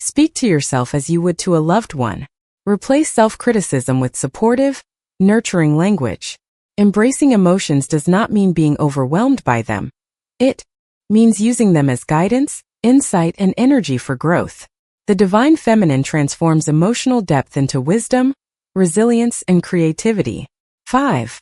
Speak to yourself as you would to a loved one. Replace self-criticism with supportive, nurturing language. Embracing emotions does not mean being overwhelmed by them. It means using them as guidance, insight, and energy for growth. The divine feminine transforms emotional depth into wisdom, resilience, and creativity. 5.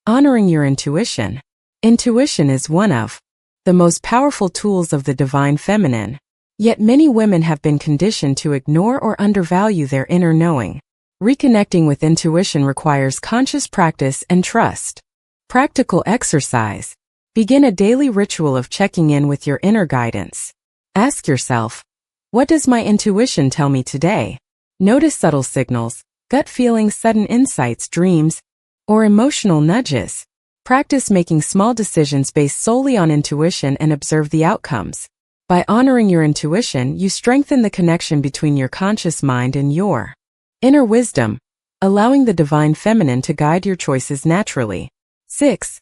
Honoring your intuition. Intuition is one of the most powerful tools of the divine feminine. Yet many women have been conditioned to ignore or undervalue their inner knowing. Reconnecting with intuition requires conscious practice and trust. Practical exercise. Begin a daily ritual of checking in with your inner guidance. Ask yourself, what does my intuition tell me today? Notice subtle signals, gut feelings, sudden insights, dreams, or emotional nudges. Practice making small decisions based solely on intuition and observe the outcomes. By honoring your intuition, you strengthen the connection between your conscious mind and your inner wisdom, allowing the divine feminine to guide your choices naturally. 6.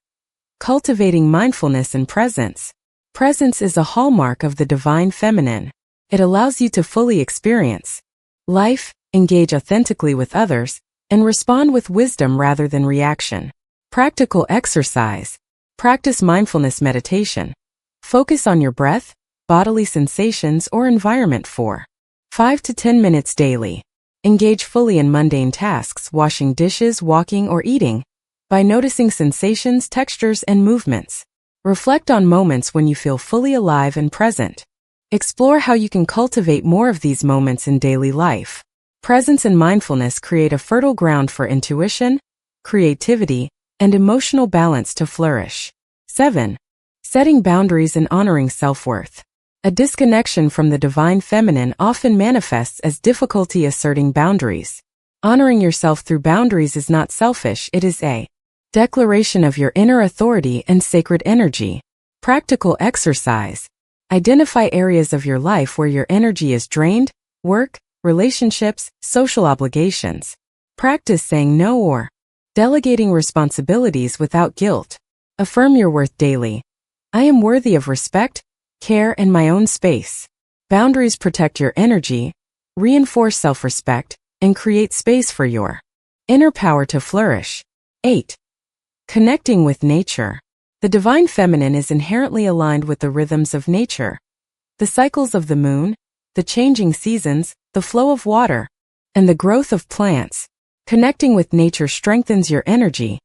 Cultivating mindfulness and presence. Presence is a hallmark of the divine feminine. It allows you to fully experience life, engage authentically with others, and respond with wisdom rather than reaction. Practical exercise. Practice mindfulness meditation. Focus on your breath, bodily sensations, or environment for 5 to 10 minutes daily. Engage fully in mundane tasks, washing dishes, walking, or eating, by noticing sensations, textures, and movements. Reflect on moments when you feel fully alive and present. Explore how you can cultivate more of these moments in daily life. Presence and mindfulness create a fertile ground for intuition, creativity, and emotional balance to flourish. 7. Setting boundaries and honoring self-worth. A disconnection from the divine feminine often manifests as difficulty asserting boundaries. Honoring yourself through boundaries is not selfish, it is a declaration of your inner authority and sacred energy. Practical exercise. Identify areas of your life where your energy is drained: work, relationships, social obligations. Practice saying no or delegating responsibilities without guilt. Affirm your worth daily. I am worthy of respect, care, and my own space. Boundaries protect your energy, reinforce self-respect, and create space for your inner power to flourish. 8. Connecting with nature. The divine feminine is inherently aligned with the rhythms of nature. The cycles of the moon, the changing seasons, the flow of water, and the growth of plants. Connecting with nature strengthens your energy,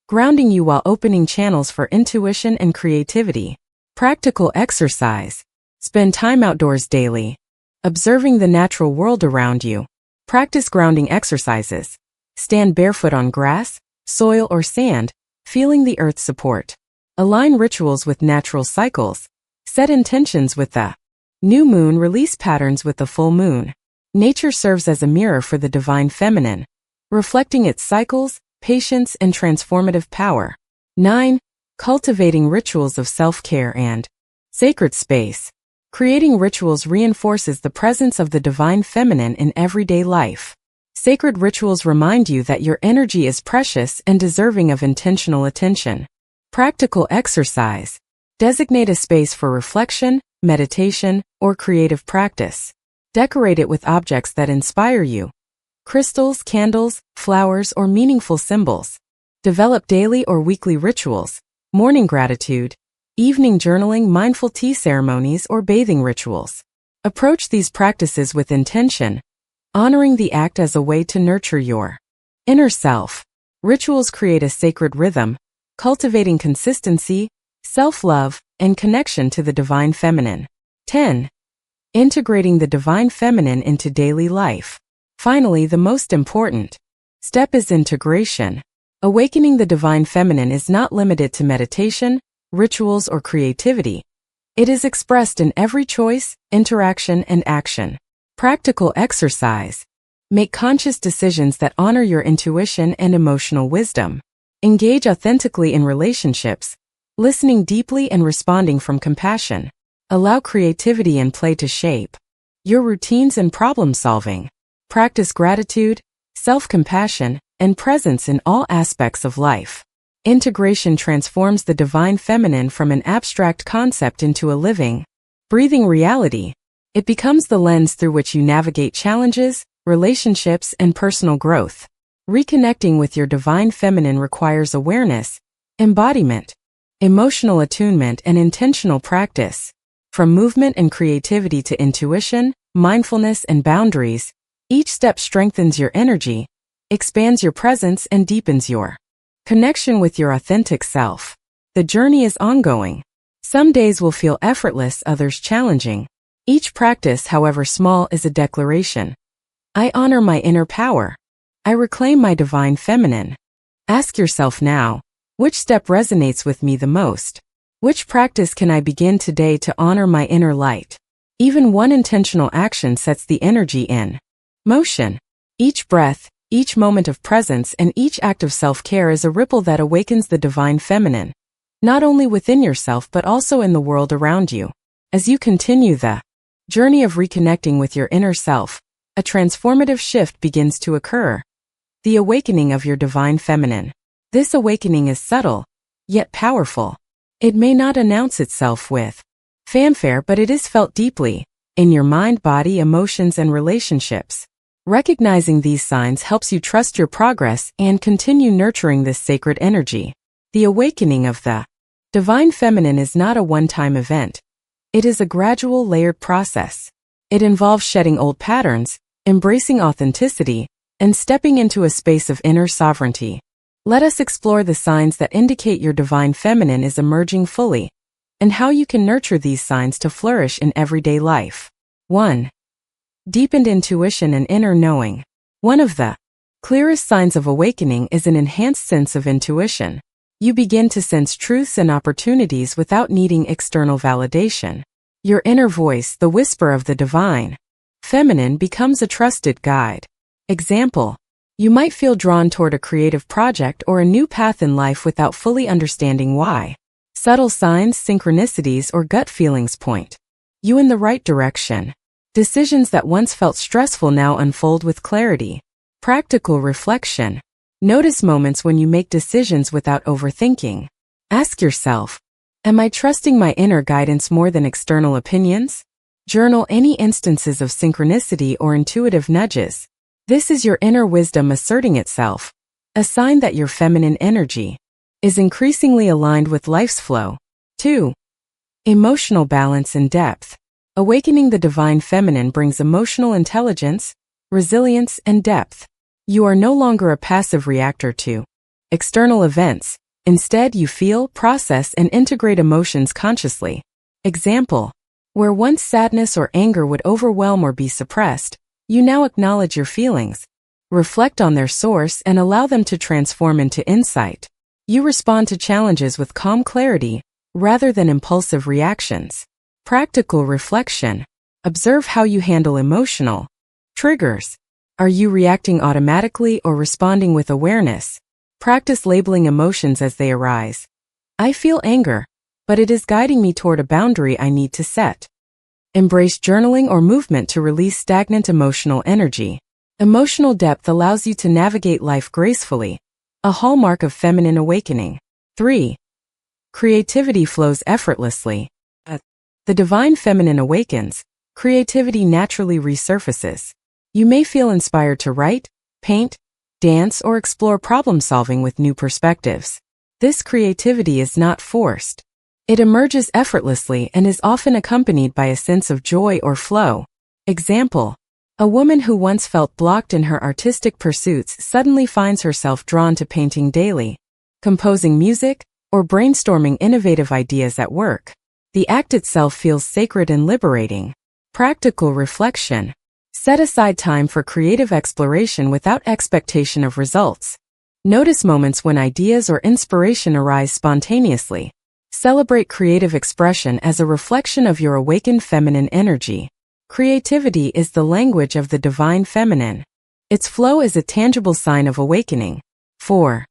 grounding you while opening channels for intuition and creativity. Practical exercise. Spend time outdoors daily, observing the natural world around you. Practice grounding exercises. Stand barefoot on grass, soil, or sand, feeling the earth's support. Align rituals with natural cycles. Set intentions with the new moon, release patterns with the full moon. Nature serves as a mirror for the divine feminine, reflecting its cycles, patience, and transformative power. 9. Cultivating rituals of self-care and sacred space. Creating rituals reinforces the presence of the divine feminine in everyday life. Sacred rituals remind you that your energy is precious and deserving of intentional attention. Practical exercise. Designate a space for reflection, meditation, or creative practice. Decorate it with objects that inspire you: crystals, candles, flowers, or meaningful symbols. Develop daily or weekly rituals: morning gratitude, evening journaling, mindful tea ceremonies, or bathing rituals. Approach these practices with intention, honoring the act as a way to nurture your inner self. Rituals create a sacred rhythm, cultivating consistency, self-love, and connection to the divine feminine. 10. Integrating the divine feminine into daily life. Finally, the most important step is integration. Awakening the divine feminine is not limited to meditation, rituals, or creativity. It is expressed in every choice, interaction, and action. Practical exercise. Make conscious decisions that honor your intuition and emotional wisdom. Engage authentically in relationships, listening deeply and responding from compassion. Allow creativity and play to shape your routines and problem solving. Practice gratitude, self-compassion, and presence in all aspects of life. Integration transforms the divine feminine from an abstract concept into a living, breathing reality. It becomes the lens through which you navigate challenges, relationships, and personal growth. Reconnecting with your divine feminine requires awareness, embodiment, emotional attunement, and intentional practice. From movement and creativity to intuition, mindfulness, and boundaries, each step strengthens your energy, expands your presence, and deepens your connection with your authentic self. The journey is ongoing. Some days will feel effortless, others challenging. Each practice, however small, is a declaration. I honor my inner power. I reclaim my divine feminine. Ask yourself now, which step resonates with me the most? Which practice can I begin today to honor my inner light? Even one intentional action sets the energy in motion. Each breath, each moment of presence, and each act of self-care is a ripple that awakens the divine feminine, not only within yourself but also in the world around you. As you continue the journey of reconnecting with your inner self, a transformative shift begins to occur. The awakening of your divine feminine. This awakening is subtle, yet powerful. It may not announce itself with fanfare, but it is felt deeply, in your mind, body, emotions, and relationships. Recognizing these signs helps you trust your progress and continue nurturing this sacred energy. The awakening of the divine feminine is not a one-time event. It is a gradual, layered process. It involves shedding old patterns, embracing authenticity, and stepping into a space of inner sovereignty. Let us explore the signs that indicate your divine feminine is emerging fully, and how you can nurture these signs to flourish in everyday life. 1. Deepened intuition and inner knowing. One of the clearest signs of awakening is an enhanced sense of intuition. You begin to sense truths and opportunities without needing external validation. Your inner voice, the whisper of the divine feminine, becomes a trusted guide. Example: you might feel drawn toward a creative project or a new path in life without fully understanding why. Subtle signs, synchronicities, or gut feelings point you in the right direction. Decisions that once felt stressful now unfold with clarity. Practical reflection. Notice moments when you make decisions without overthinking. Ask yourself, am I trusting my inner guidance more than external opinions? Journal any instances of synchronicity or intuitive nudges. This is your inner wisdom asserting itself, a sign that your feminine energy is increasingly aligned with life's flow. 2. Emotional balance and depth. Awakening the divine feminine brings emotional intelligence, resilience, and depth. You are no longer a passive reactor to external events. Instead, you feel, process, and integrate emotions consciously. Example: where once sadness or anger would overwhelm or be suppressed, you now acknowledge your feelings, reflect on their source, and allow them to transform into insight. You respond to challenges with calm clarity, rather than impulsive reactions. Practical reflection. Observe how you handle emotional triggers. Are you reacting automatically or responding with awareness? Practice labeling emotions as they arise. I feel anger, but it is guiding me toward a boundary I need to set. Embrace journaling or movement to release stagnant emotional energy. Emotional depth allows you to navigate life gracefully, a hallmark of feminine awakening. 3. Creativity flows effortlessly. As the divine feminine awakens, creativity naturally resurfaces. You may feel inspired to write, paint, dance, or explore problem-solving with new perspectives. This creativity is not forced. It emerges effortlessly and is often accompanied by a sense of joy or flow. Example: a woman who once felt blocked in her artistic pursuits suddenly finds herself drawn to painting daily, composing music, or brainstorming innovative ideas at work. The act itself feels sacred and liberating. Practical reflection. Set aside time for creative exploration without expectation of results. Notice moments when ideas or inspiration arise spontaneously. Celebrate creative expression as a reflection of your awakened feminine energy. Creativity is the language of the divine feminine. Its flow is a tangible sign of awakening. 4.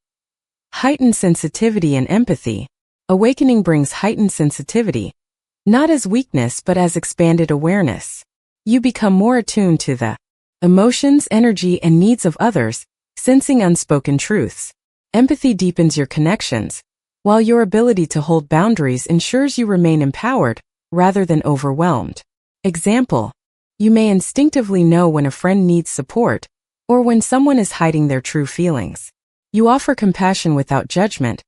Heightened sensitivity and empathy. Awakening brings heightened sensitivity, not as weakness but as expanded awareness. You become more attuned to the emotions, energy, and needs of others, sensing unspoken truths. Empathy deepens your connections, while your ability to hold boundaries ensures you remain empowered rather than overwhelmed. Example: you may instinctively know when a friend needs support or when someone is hiding their true feelings. You offer compassion without judgment,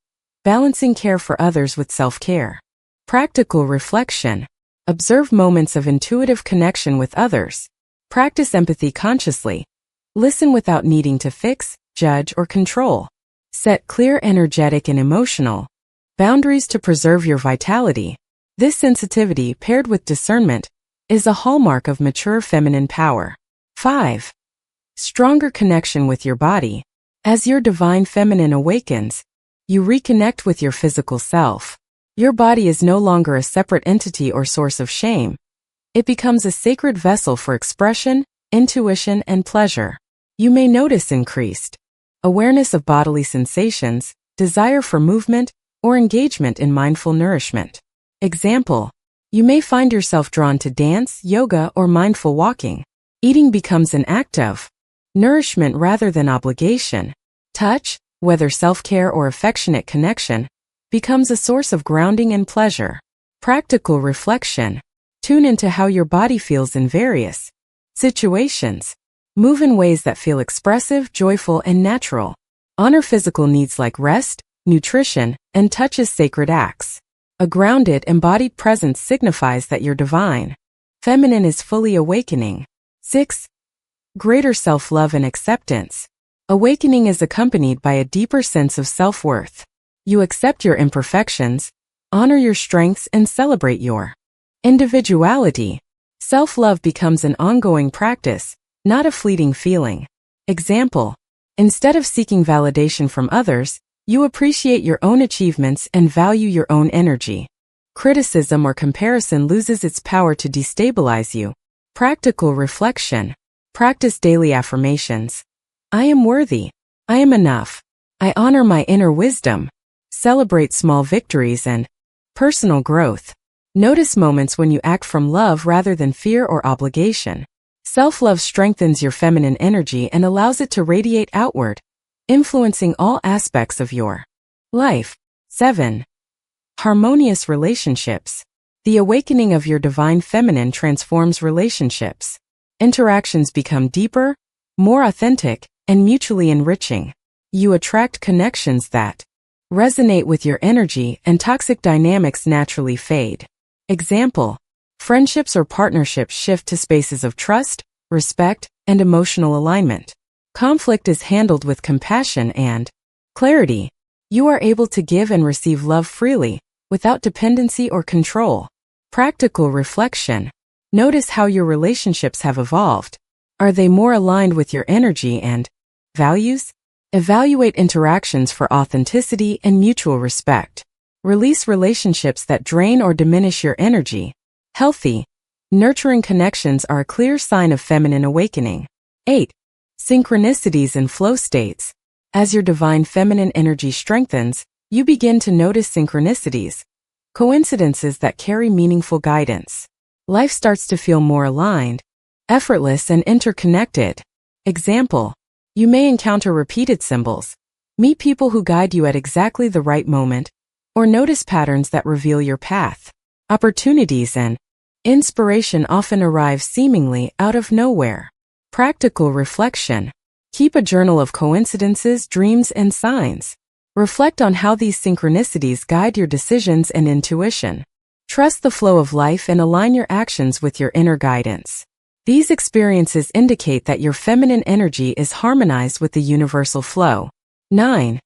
balancing care for others with self-care. Practical reflection. Observe moments of intuitive connection with others. Practice empathy consciously. Listen without needing to fix, judge, or control. Set clear energetic and emotional boundaries to preserve your vitality. This sensitivity, paired with discernment, is a hallmark of mature feminine power. 5. Stronger connection with your body. As your divine feminine awakens, you reconnect with your physical self. Your body is no longer a separate entity or source of shame. It becomes a sacred vessel for expression, intuition, and pleasure. You may notice increased awareness of bodily sensations, desire for movement, or engagement in mindful nourishment. Example: you may find yourself drawn to dance, yoga, or mindful walking. Eating becomes an act of nourishment rather than obligation. Touch, whether self-care or affectionate connection, becomes a source of grounding and pleasure. Practical reflection. Tune into how your body feels in various situations. Move in ways that feel expressive, joyful, and natural. Honor physical needs like rest, nutrition, and touch as sacred acts. A grounded, embodied presence signifies that your divine feminine is fully awakening. 6. Greater self-love and acceptance. Awakening is accompanied by a deeper sense of self-worth. You accept your imperfections, honor your strengths, and celebrate your individuality. Self-love becomes an ongoing practice, not a fleeting feeling. Example: instead of seeking validation from others, you appreciate your own achievements and value your own energy. Criticism or comparison loses its power to destabilize you. Practical reflection. Practice daily affirmations. I am worthy. I am enough. I honor my inner wisdom. Celebrate small victories and personal growth. Notice moments when you act from love rather than fear or obligation. Self-love strengthens your feminine energy and allows it to radiate outward, influencing all aspects of your life. 7. Harmonious relationships. The awakening of your divine feminine transforms relationships. Interactions become deeper, more authentic, and mutually enriching. You attract connections that resonate with your energy, and toxic dynamics naturally fade. Example: friendships or partnerships shift to spaces of trust, respect, and emotional alignment. Conflict is handled with compassion and clarity. You are able to give and receive love freely, without dependency or control. Practical reflection. Notice how your relationships have evolved. Are they more aligned with your energy and values? Evaluate interactions for authenticity and mutual respect. Release relationships that drain or diminish your energy. Healthy, nurturing connections are a clear sign of feminine awakening. 8. Synchronicities and flow states. As your divine feminine energy strengthens, you begin to notice synchronicities, coincidences that carry meaningful guidance. Life starts to feel more aligned, effortless, and interconnected. Example: you may encounter repeated symbols, meet people who guide you at exactly the right moment, or notice patterns that reveal your path. Opportunities and inspiration often arrive seemingly out of nowhere. Practical reflection. Keep a journal of coincidences, dreams, and signs. Reflect on how these synchronicities guide your decisions and intuition. Trust the flow of life and align your actions with your inner guidance. These experiences indicate that your feminine energy is harmonized with the universal flow. 9.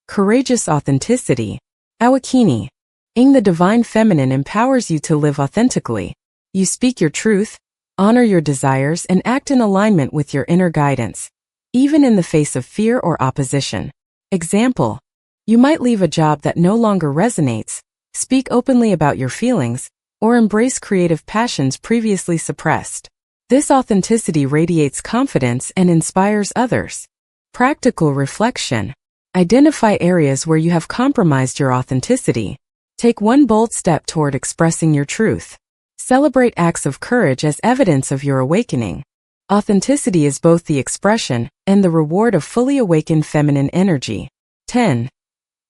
Courageous authenticity. Awakening. The divine feminine empowers you to live authentically. You speak your truth, honor your desires, and act in alignment with your inner guidance, even in the face of fear or opposition. Example: you might leave a job that no longer resonates, speak openly about your feelings, or embrace creative passions previously suppressed. This authenticity radiates confidence and inspires others. Practical reflection. Identify areas where you have compromised your authenticity. Take one bold step toward expressing your truth. Celebrate acts of courage as evidence of your awakening. Authenticity is both the expression and the reward of fully awakened feminine energy. 10.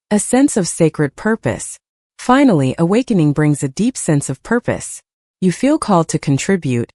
A sense of sacred purpose. Finally, awakening brings a deep sense of purpose. You feel called to contribute,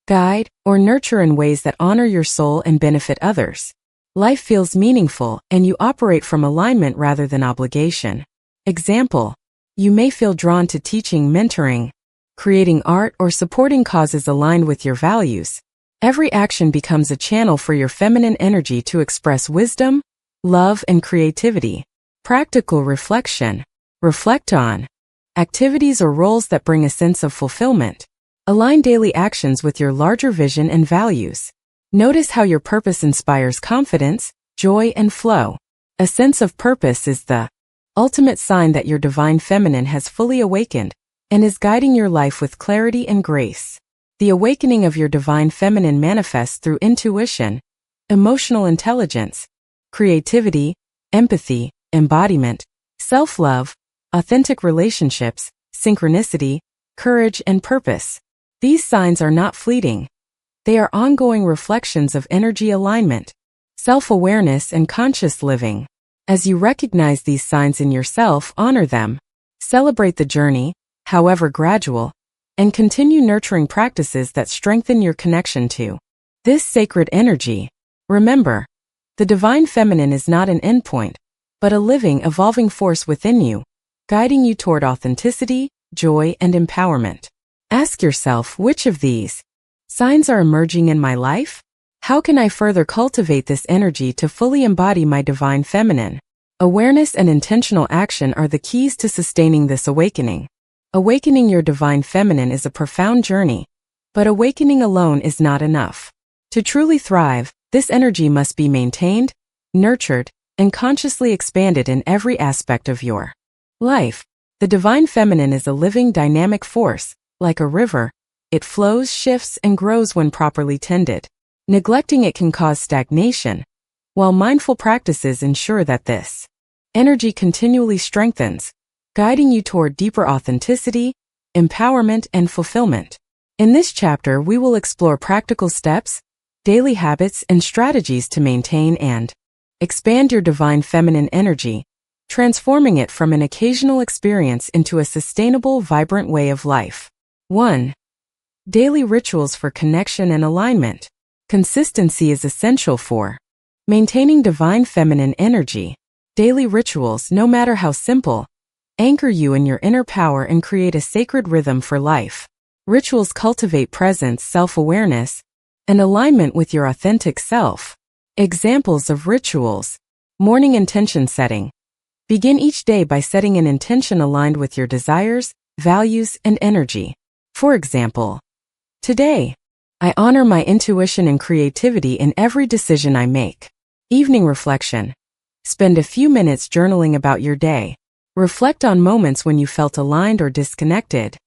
guide, or nurture in ways that honor your soul and benefit others. Life feels meaningful, and you operate from alignment rather than obligation. Example: you may feel drawn to teaching, mentoring, creating art, or supporting causes aligned with your values. Every action becomes a channel for your feminine energy to express wisdom, love, and creativity. Practical reflection. Reflect on activities or roles that bring a sense of fulfillment. Align daily actions with your larger vision and values. Notice how your purpose inspires confidence, joy, and flow. A sense of purpose is the ultimate sign that your divine feminine has fully awakened and is guiding your life with clarity and grace. The awakening of your divine feminine manifests through intuition, emotional intelligence, creativity, empathy, embodiment, self-love, authentic relationships, synchronicity, courage, and purpose. These signs are not fleeting. They are ongoing reflections of energy alignment, self-awareness, and conscious living. As you recognize these signs in yourself, honor them. Celebrate the journey, however gradual, and continue nurturing practices that strengthen your connection to this sacred energy. Remember, the divine feminine is not an endpoint, but a living, evolving force within you, guiding you toward authenticity, joy, and empowerment. Ask yourself, which of these signs are emerging in my life? How can I further cultivate this energy to fully embody my divine feminine? Awareness and intentional action are the keys to sustaining this awakening. Awakening your divine feminine is a profound journey, but awakening alone is not enough. To truly thrive, this energy must be maintained, nurtured, and consciously expanded in every aspect of your life. The divine feminine is a living, dynamic force. Like a river, it flows, shifts, and grows when properly tended. Neglecting it can cause stagnation, while mindful practices ensure that this energy continually strengthens, guiding you toward deeper authenticity, empowerment, and fulfillment. In this chapter, we will explore practical steps, daily habits, and strategies to maintain and expand your divine feminine energy, transforming it from an occasional experience into a sustainable, vibrant way of life. 1. Daily rituals for connection and alignment. Consistency is essential for maintaining divine feminine energy. Daily rituals, no matter how simple, anchor you in your inner power and create a sacred rhythm for life. Rituals cultivate presence, self-awareness, and alignment with your authentic self. Examples of rituals. Morning intention setting. Begin each day by setting an intention aligned with your desires, values, and energy. For example, today, I honor my intuition and creativity in every decision I make. Evening reflection. Spend a few minutes journaling about your day. Reflect on moments when you felt aligned or disconnected.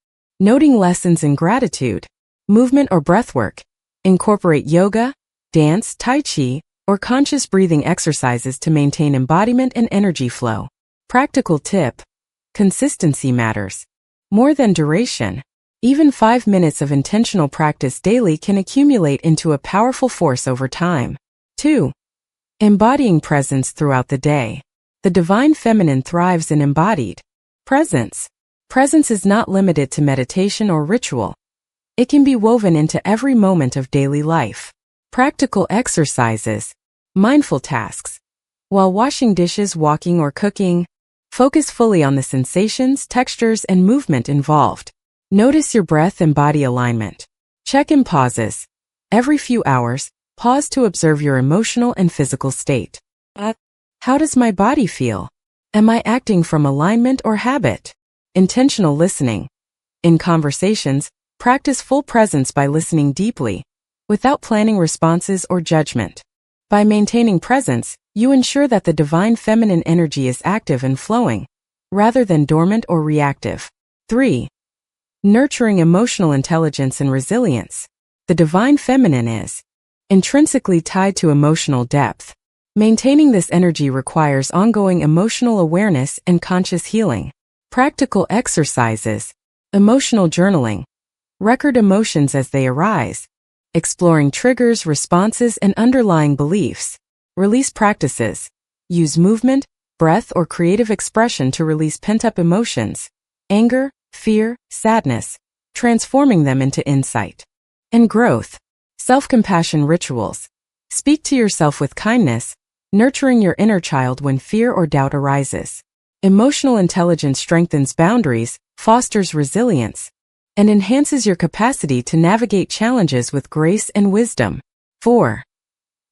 Noting lessons in gratitude. Movement or breathwork. Incorporate yoga, dance, tai chi, or conscious breathing exercises to maintain embodiment and energy flow. Practical tip. Consistency matters more than duration. Even 5 minutes of intentional practice daily can accumulate into a powerful force over time. 2. Embodying presence throughout the day. The divine feminine thrives in embodied presence. Presence is not limited to meditation or ritual. It can be woven into every moment of daily life. Practical exercises. Mindful tasks. While washing dishes, walking, or cooking, focus fully on the sensations, textures, and movement involved. Notice your breath and body alignment. Check-in pauses. Every few hours, pause to observe your emotional and physical state. How does my body feel? Am I acting from alignment or habit? Intentional listening. In conversations, practice full presence by listening deeply, without planning responses or judgment. By maintaining presence, you ensure that the divine feminine energy is active and flowing, rather than dormant or reactive. 3. Nurturing emotional intelligence and resilience. The divine feminine is intrinsically tied to emotional depth. Maintaining this energy requires ongoing emotional awareness and conscious healing. Practical exercises. Emotional journaling. Record emotions as they arise, exploring triggers, responses, and underlying beliefs. Release practices. Use movement, breath, or creative expression to release pent-up emotions, anger, fear, sadness, transforming them into insight and growth. Self-compassion rituals. Speak to yourself with kindness, nurturing your inner child when fear or doubt arises. Emotional intelligence strengthens boundaries, fosters resilience, and enhances your capacity to navigate challenges with grace and wisdom. 4.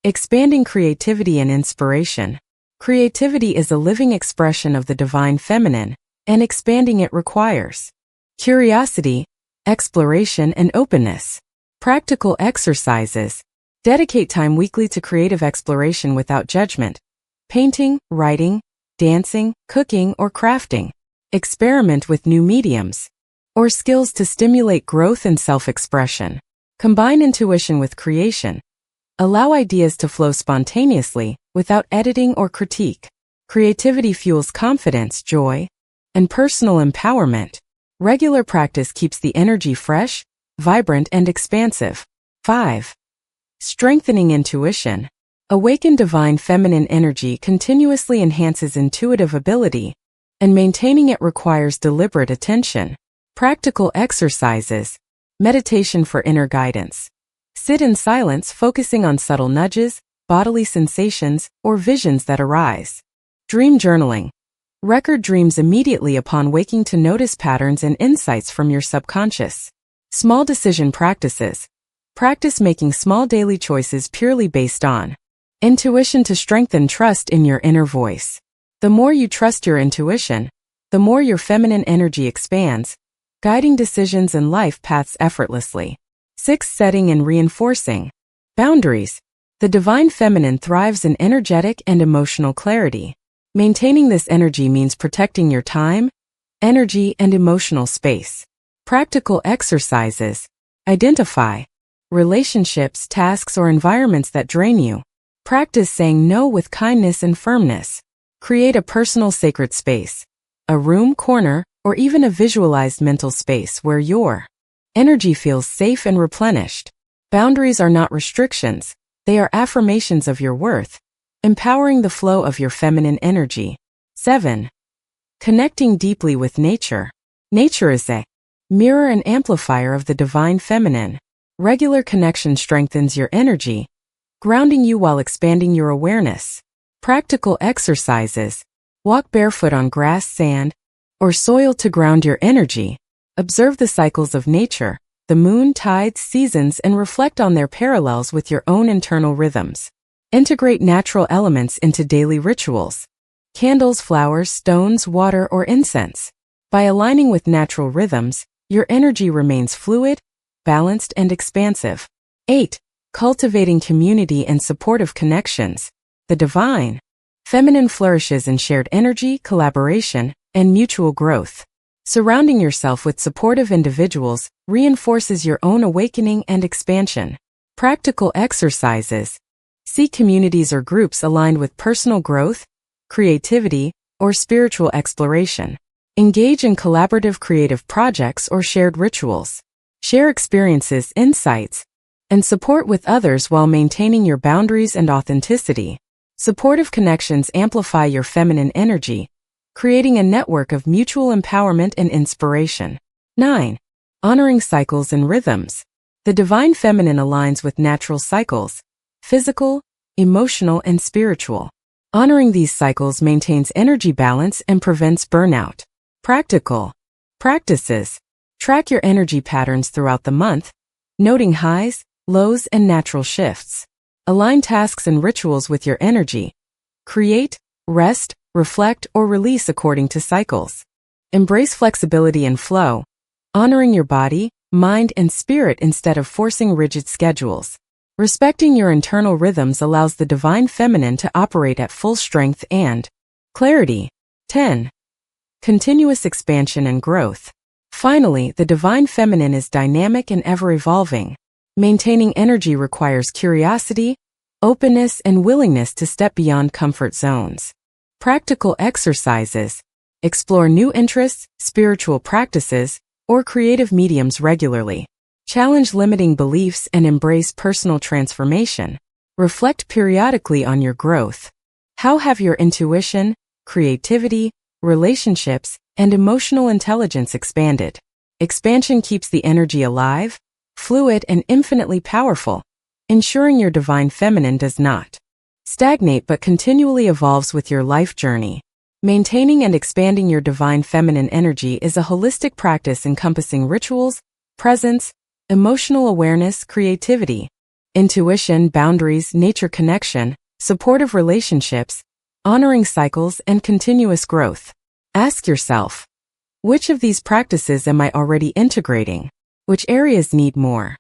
Expanding creativity and inspiration. Creativity is a living expression of the divine feminine, and expanding it requires curiosity, exploration, and openness. Practical exercises. Dedicate time weekly to creative exploration without judgment. Painting, writing, dancing, cooking, or crafting. Experiment with new mediums or skills to stimulate growth and self-expression. Combine intuition with creation. Allow ideas to flow spontaneously, without editing or critique. Creativity fuels confidence, joy, and personal empowerment. Regular practice keeps the energy fresh, vibrant, and expansive. 5. Strengthening intuition. Awakened divine feminine energy continuously enhances intuitive ability, and maintaining it requires deliberate attention. Practical exercises. Meditation for inner guidance. Sit in silence, focusing on subtle nudges, bodily sensations, or visions that arise. Dream journaling. Record dreams immediately upon waking to notice patterns and insights from your subconscious. Small decision practices. Practice making small daily choices purely based on intuition to strengthen trust in your inner voice. The more you trust your intuition, the more your feminine energy expands, guiding decisions and life paths effortlessly. 6. Setting and reinforcing boundaries. The divine feminine thrives in energetic and emotional clarity. Maintaining this energy means protecting your time, energy, and emotional space. Practical exercises. Identify relationships, tasks, or environments that drain you. Practice saying no with kindness and firmness. Create a personal sacred space, a room, corner, or even a visualized mental space where your energy feels safe and replenished. Boundaries are not restrictions, they are affirmations of your worth, empowering the flow of your feminine energy. 7. Connecting deeply with nature. Nature is a mirror and amplifier of the divine feminine. Regular connection strengthens your energy, grounding you while expanding your awareness. Practical exercises. Walk barefoot on grass, sand, or soil to ground your energy. Observe the cycles of nature, the moon, tides, seasons, and reflect on their parallels with your own internal rhythms. Integrate natural elements into daily rituals. Candles, flowers, stones, water, or incense. By aligning with natural rhythms, your energy remains fluid, balanced, and expansive. 8. Cultivating community and supportive connections. The divine feminine flourishes in shared energy, collaboration, and mutual growth. Surrounding yourself with supportive individuals reinforces your own awakening and expansion. Practical exercises. Seek communities or groups aligned with personal growth, creativity, or spiritual exploration. Engage in collaborative creative projects or shared rituals. Share experiences, insights, and support with others while maintaining your boundaries and authenticity. Supportive connections amplify your feminine energy, creating a network of mutual empowerment and inspiration. 9. Honoring cycles and rhythms. The divine feminine aligns with natural cycles, physical, emotional, and spiritual. Honoring these cycles maintains energy balance and prevents burnout. Practical practices. Track your energy patterns throughout the month, noting highs, lows, and natural shifts. Align tasks and rituals with your energy. Create, rest, reflect, or release according to cycles. Embrace flexibility and flow, honoring your body, mind, and spirit instead of forcing rigid schedules. Respecting your internal rhythms allows the divine feminine to operate at full strength and clarity. 10. Continuous expansion and growth. Finally, the divine feminine is dynamic and ever-evolving. Maintaining energy requires curiosity, openness, and willingness to step beyond comfort zones. Practical exercises. Explore new interests, spiritual practices, or creative mediums regularly. Challenge limiting beliefs and embrace personal transformation. Reflect periodically on your growth. How have your intuition, creativity, relationships, and emotional intelligence expanded? Expansion keeps the energy alive, fluid, and infinitely powerful, ensuring your divine feminine does not stagnate but continually evolves with your life journey. Maintaining and expanding your divine feminine energy is a holistic practice encompassing rituals, presence, emotional awareness, creativity, intuition, boundaries, nature connection, supportive relationships, honoring cycles, and continuous growth. Ask yourself, which of these practices am I already integrating? Which areas need more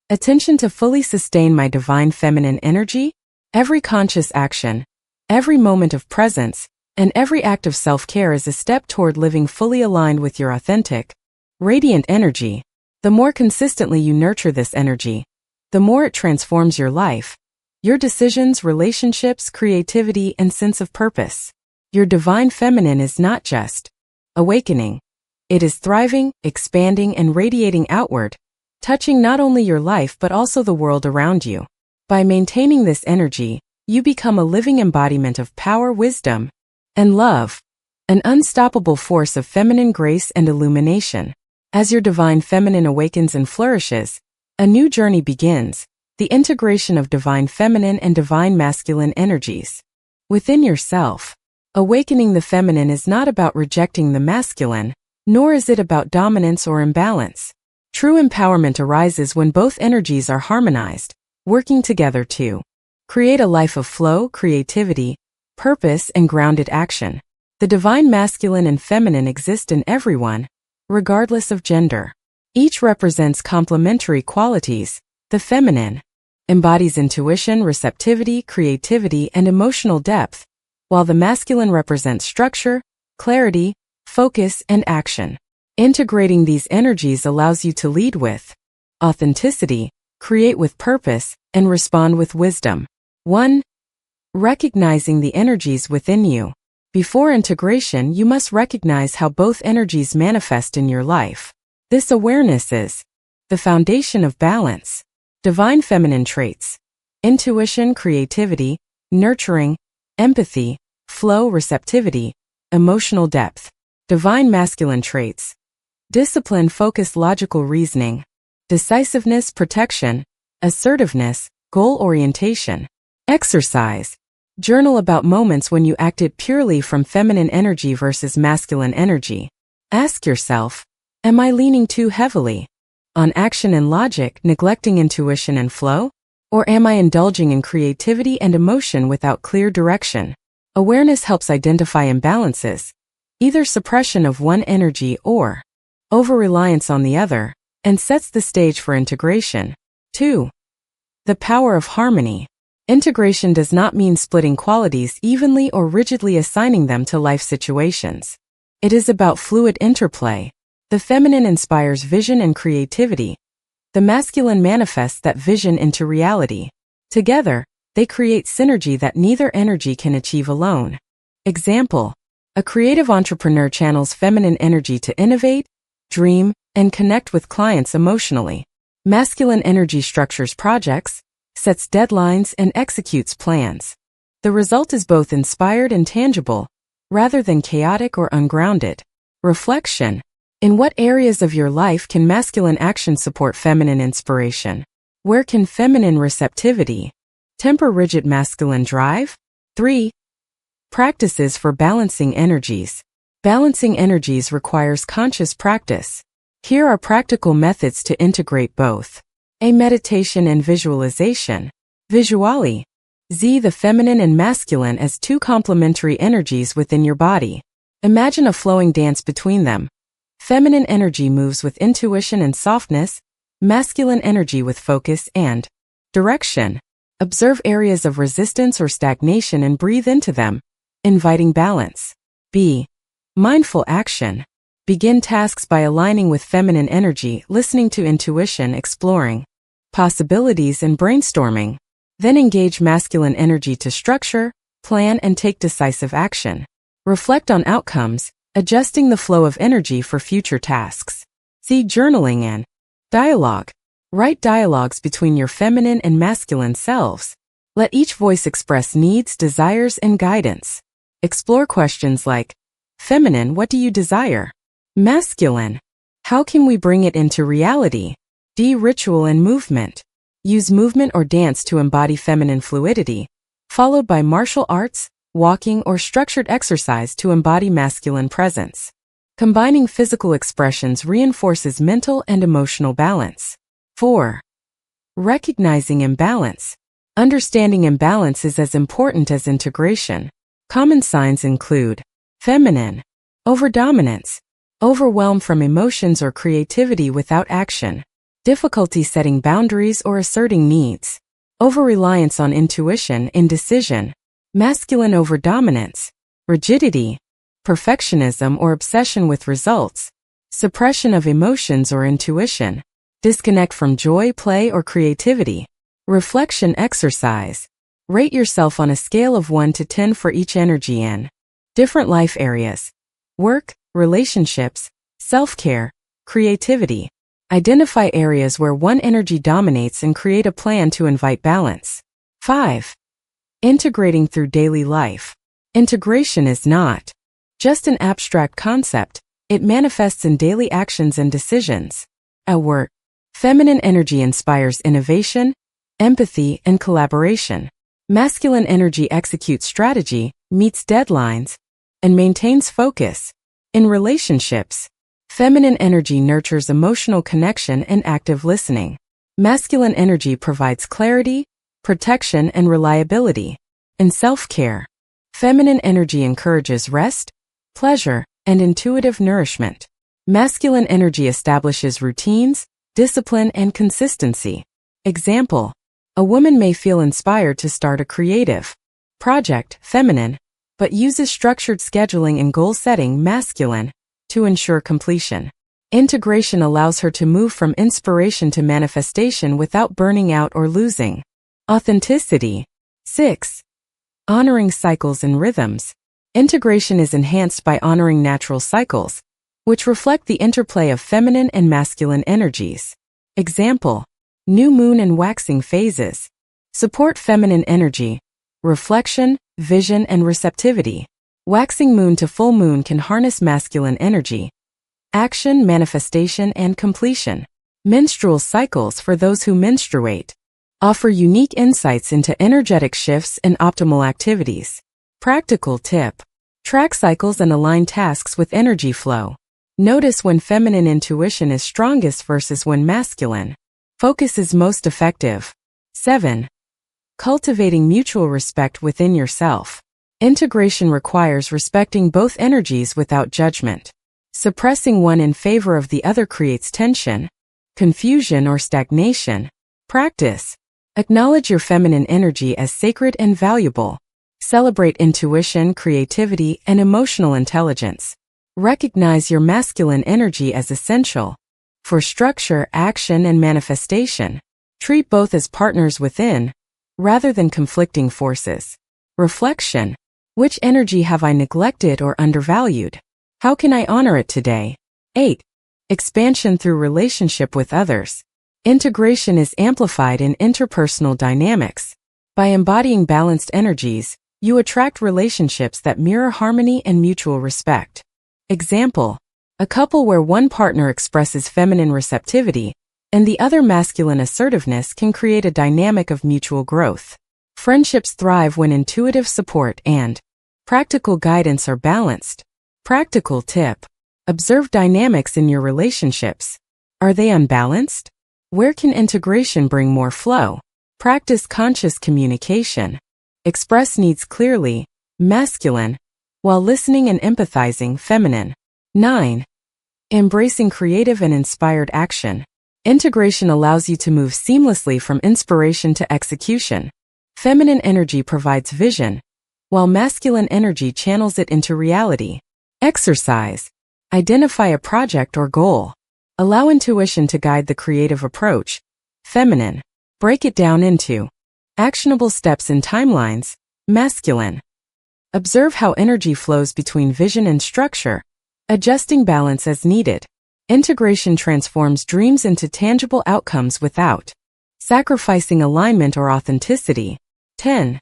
attention to fully sustain my divine feminine energy? Every conscious action, every moment of presence, and every act of self-care is a step toward living fully aligned with your authentic, radiant energy. The more consistently you nurture this energy, the more it transforms your life, your decisions, relationships, creativity, and sense of purpose. Your divine feminine is not just awakening. It is thriving, expanding, and radiating outward, touching not only your life but also the world around you. By maintaining this energy, you become a living embodiment of power, wisdom, and love, an unstoppable force of feminine grace and illumination. As your divine feminine awakens and flourishes, a new journey begins, the integration of divine feminine and divine masculine energies within yourself. Awakening the feminine is not about rejecting the masculine, nor is it about dominance or imbalance. True empowerment arises when both energies are harmonized, working together to create a life of flow, creativity, purpose, and grounded action. The divine masculine and feminine exist in everyone, regardless of gender. Each represents complementary qualities. The feminine embodies intuition, receptivity, creativity, and emotional depth, while the masculine represents structure, clarity, focus, and action. Integrating these energies allows you to lead with authenticity, create with purpose, and respond with wisdom. 1. Recognizing the energies within you. Before integration, you must recognize how both energies manifest in your life. This awareness is the foundation of balance. Divine feminine traits: intuition, creativity, nurturing, empathy, flow, receptivity, emotional depth. Divine masculine traits: discipline, focus, logical reasoning, decisiveness, protection, assertiveness, goal orientation. Exercise: journal about moments when you acted purely from feminine energy versus masculine energy. Ask yourself, am I leaning too heavily on action and logic, neglecting intuition and flow? Or am I indulging in creativity and emotion without clear direction? Awareness helps identify imbalances, either suppression of one energy or over-reliance on the other, and sets the stage for integration. 2. The power of harmony. Integration does not mean splitting qualities evenly or rigidly assigning them to life situations. It is about fluid interplay. The feminine inspires vision and creativity. The masculine manifests that vision into reality. Together, they create synergy that neither energy can achieve alone. Example: a creative entrepreneur channels feminine energy to innovate, dream, and connect with clients emotionally. Masculine energy structures projects, sets deadlines, and executes plans. The result is both inspired and tangible, rather than chaotic or ungrounded. Reflection: in what areas of your life can masculine action support feminine inspiration? Where can feminine receptivity temper rigid masculine drive? 3. Practices for balancing energies. Balancing energies requires conscious practice. Here are practical methods to integrate both. A. Meditation and visualization. Visually. The feminine and masculine as two complementary energies within your body. Imagine a flowing dance between them. Feminine energy moves with intuition and softness, masculine energy with focus and Direction. Observe areas of resistance or stagnation and breathe into them, inviting balance. B. Mindful action. Begin tasks by aligning with feminine energy, listening to intuition, exploring possibilities, and brainstorming. Then engage masculine energy to structure, plan, and take decisive action. Reflect on outcomes, adjusting the flow of energy for future tasks. C. Journaling and dialogue. Write dialogues between your feminine and masculine selves. Let each voice express needs, desires, and guidance. Explore questions like, Feminine, what do you desire? Masculine, how can we bring it into reality? D. Ritual and movement. Use movement or dance to embody feminine fluidity, followed by martial arts, walking, or structured exercise to embody masculine presence. Combining physical expressions reinforces mental and emotional balance. 4. Recognizing imbalance. Understanding imbalance is as important as integration. Common signs include feminine, overdominance, overwhelm from emotions or creativity without action, difficulty setting boundaries or asserting needs, over-reliance on intuition, indecision, masculine overdominance, rigidity, perfectionism or obsession with results, suppression of emotions or intuition, disconnect from joy, play, or creativity. Reflection exercise. Rate yourself on a scale of 1 to 10 for each energy in different life areas: work, relationships, self-care, creativity. Identify areas where one energy dominates and create a plan to invite balance. 5. Integrating through daily life. Integration is not just an abstract concept, it manifests in daily actions and decisions. At work, feminine energy inspires innovation, empathy, and collaboration. Masculine energy executes strategy, meets deadlines, and maintains focus. In relationships, feminine energy nurtures emotional connection and active listening. Masculine energy provides clarity, protection, and reliability. In self-care, feminine energy encourages rest, pleasure, and intuitive nourishment. Masculine energy establishes routines, discipline, and consistency. Example: a woman may feel inspired to start a creative project, feminine, but uses structured scheduling and goal setting, masculine, to ensure completion. Integration allows her to move from inspiration to manifestation without burning out or losing authenticity. 6. Honoring cycles and rhythms. Integration is enhanced by honoring natural cycles, which reflect the interplay of feminine and masculine energies. Example: new moon and waxing phases. Support feminine energy, reflection, vision, and receptivity. Waxing moon to full moon can harness masculine energy, action, manifestation, and completion. Menstrual cycles, for those who menstruate, offer unique insights into energetic shifts and optimal activities. Practical tip: track cycles and align tasks with energy flow. Notice when feminine intuition is strongest versus when masculine focus is most effective. 7. Cultivating mutual respect within yourself. Integration requires respecting both energies without judgment. Suppressing one in favor of the other creates tension, confusion, or stagnation. Practice: acknowledge your feminine energy as sacred and valuable. Celebrate intuition, creativity, and emotional intelligence. Recognize your masculine energy as essential for structure, action, and manifestation. Treat both as partners within, rather than conflicting forces. Reflection: which energy have I neglected or undervalued? How can I honor it today? 8. Expansion through relationship with others. Integration is amplified in interpersonal dynamics. By embodying balanced energies, you attract relationships that mirror harmony and mutual respect. Example: a couple where one partner expresses feminine receptivity and the other masculine assertiveness can create a dynamic of mutual growth. Friendships thrive when intuitive support and practical guidance are balanced. Practical tip: observe dynamics in your relationships. Are they unbalanced? Where can integration bring more flow? Practice conscious communication. Express needs clearly, masculine, while listening and empathizing, feminine. 9. Embracing creative and inspired action. Integration allows you to move seamlessly from inspiration to execution. Feminine energy provides vision, while masculine energy channels it into reality. Exercise. Identify a project or goal. Allow intuition to guide the creative approach. Feminine. Break it down into actionable steps and timelines. Masculine. Observe how energy flows between vision and structure, adjusting balance as needed. Integration transforms dreams into tangible outcomes without sacrificing alignment or authenticity. 10.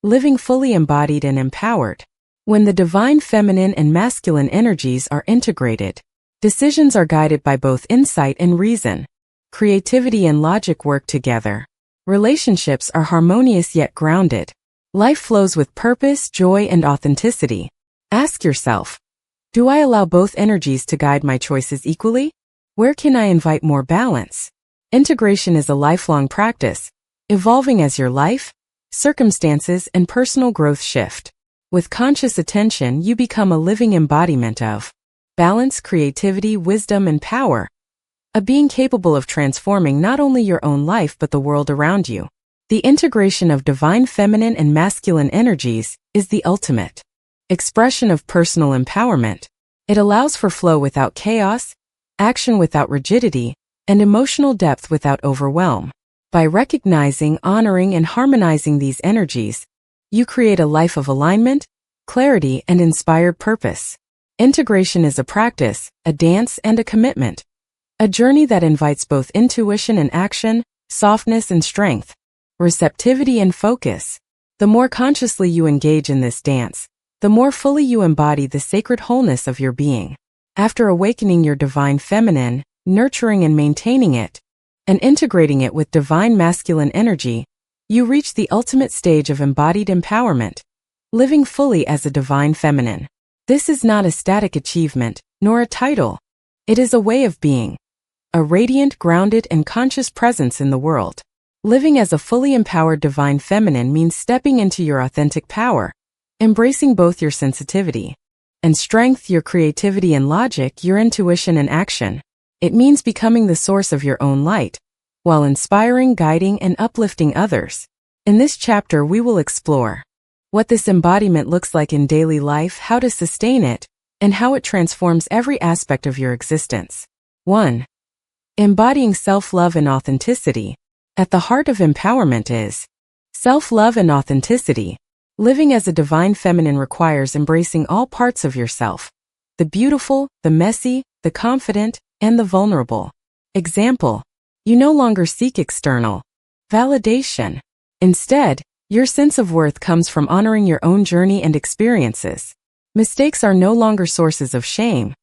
Living fully embodied and empowered. When the divine feminine and masculine energies are integrated, decisions are guided by both insight and reason. Creativity and logic work together. Relationships are harmonious yet grounded. Life flows with purpose, joy, and authenticity. Ask yourself, do I allow both energies to guide my choices equally? Where can I invite more balance? Integration is a lifelong practice, evolving as your life, circumstances, and personal growth shift. With conscious attention, you become a living embodiment of balance, creativity, wisdom, and power. A being capable of transforming not only your own life but the world around you. The integration of divine feminine and masculine energies is the ultimate expression of personal empowerment. It allows for flow without chaos, action without rigidity, and emotional depth without overwhelm. By recognizing, honoring, and harmonizing these energies, you create a life of alignment, clarity, and inspired purpose. Integration is a practice, a dance, and a commitment. A journey that invites both intuition and action, softness and strength, receptivity and focus. The more consciously you engage in this dance, the more fully you embody the sacred wholeness of your being. After awakening your divine feminine, nurturing and maintaining it, and integrating it with divine masculine energy, you reach the ultimate stage of embodied empowerment, living fully as a divine feminine. This is not a static achievement, nor a title. It is a way of being, a radiant, grounded, and conscious presence in the world. Living as a fully empowered divine feminine means stepping into your authentic power, embracing both your sensitivity and strength, your creativity and logic, your intuition and action. It means becoming the source of your own light, while inspiring, guiding, and uplifting others. In this chapter, we will explore what this embodiment looks like in daily life, how to sustain it, and how it transforms every aspect of your existence. 1. Embodying self-love and authenticity. At the heart of empowerment is self-love and authenticity. Living as a divine feminine requires embracing all parts of yourself, the beautiful, the messy, the confident, and the vulnerable. Example, you no longer seek external validation. Instead, your sense of worth comes from honoring your own journey and experiences. Mistakes are no longer sources of shame.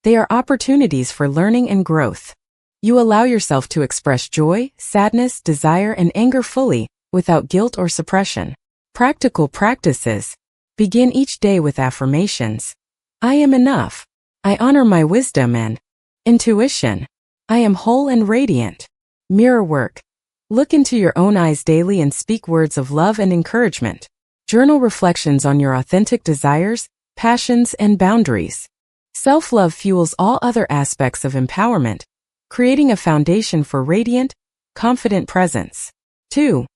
They are opportunities for learning and growth. You allow yourself to express joy, sadness, desire, and anger fully, without guilt or suppression. Practical practices. Begin each day with affirmations. I am enough. I honor my wisdom and intuition. I am whole and radiant. Mirror work. Look into your own eyes daily and speak words of love and encouragement. Journal reflections on your authentic desires, passions, and boundaries. Self-love fuels all other aspects of empowerment, creating a foundation for radiant, confident presence. 2.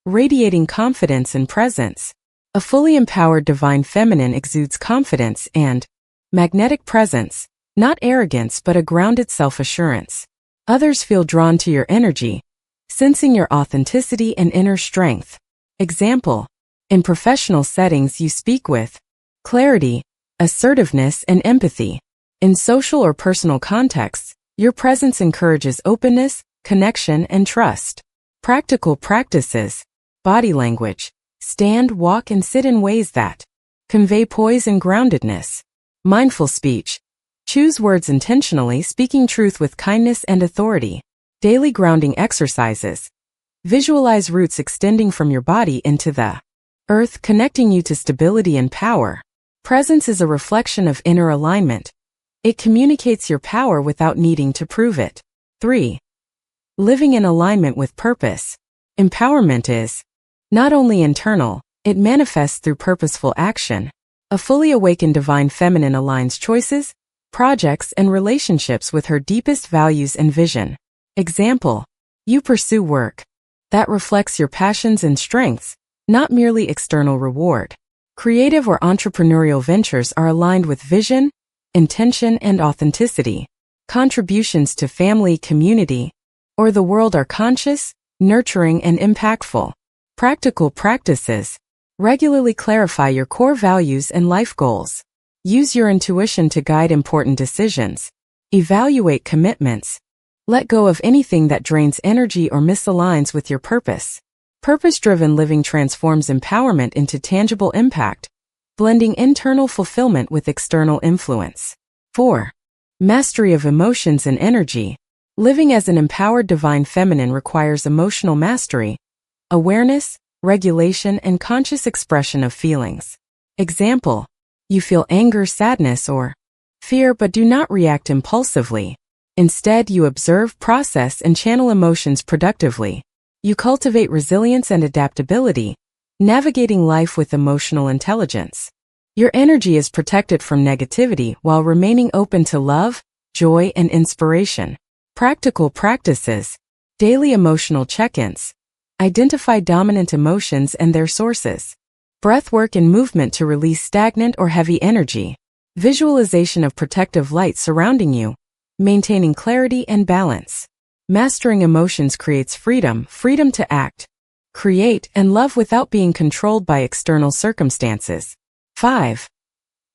Radiating confidence and presence. A fully empowered divine feminine exudes confidence and magnetic presence, not arrogance but a grounded self-assurance. Others feel drawn to your energy, sensing your authenticity and inner strength. Example, in professional settings you speak with clarity, assertiveness, and empathy. In social or personal contexts, your presence encourages openness, connection, and trust. Practical practices. Body language. Stand, walk, and sit in ways that convey poise and groundedness. Mindful speech. Choose words intentionally, speaking truth with kindness and authority. Daily grounding exercises. Visualize roots extending from your body into the earth, connecting you to stability and power. Presence is a reflection of inner alignment. It communicates your power without needing to prove it. 3. Living in alignment with purpose. Empowerment is not only internal, it manifests through purposeful action. A fully awakened divine feminine aligns choices, projects, and relationships with her deepest values and vision. Example: you pursue work that reflects your passions and strengths, not merely external reward. Creative or entrepreneurial ventures are aligned with vision, intention, and authenticity. Contributions to family, community, or the world are conscious, nurturing, and impactful. Practical practices: regularly clarify your core values and life goals. Use your intuition to guide important decisions. Evaluate commitments. Let go of anything that drains energy or misaligns with your purpose. Purpose-driven living transforms empowerment into tangible impact, blending internal fulfillment with external influence. 4. Mastery of emotions and energy. Living as an empowered divine feminine requires emotional mastery, awareness, regulation, and conscious expression of feelings. Example: you feel anger, sadness, or fear but do not react impulsively. Instead, you observe, process, and channel emotions productively. You cultivate resilience and adaptability, navigating life with emotional intelligence. Your energy is protected from negativity while remaining open to love, joy, and inspiration. Practical practices: daily emotional check-ins. Identify dominant emotions and their sources. Breathwork and movement to release stagnant or heavy energy. Visualization of protective light surrounding you, maintaining clarity and balance. Mastering emotions creates freedom to act, create, and love without being controlled by external circumstances. 5.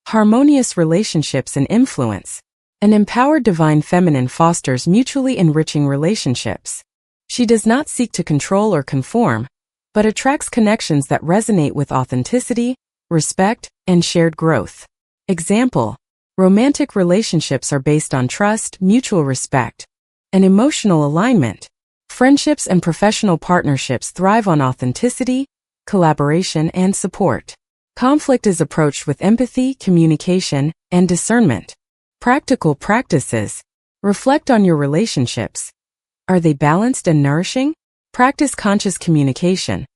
Harmonious relationships and influence. An empowered divine feminine fosters mutually enriching relationships. She does not seek to control or conform, but attracts connections that resonate with authenticity, respect, and shared growth. Example: romantic relationships are based on trust, mutual respect, and emotional alignment. Friendships and professional partnerships thrive on authenticity, collaboration, and support. Conflict is approached with empathy, communication, and discernment. Practical practices: reflect on your relationships. Are they balanced and nourishing? Practice conscious communication.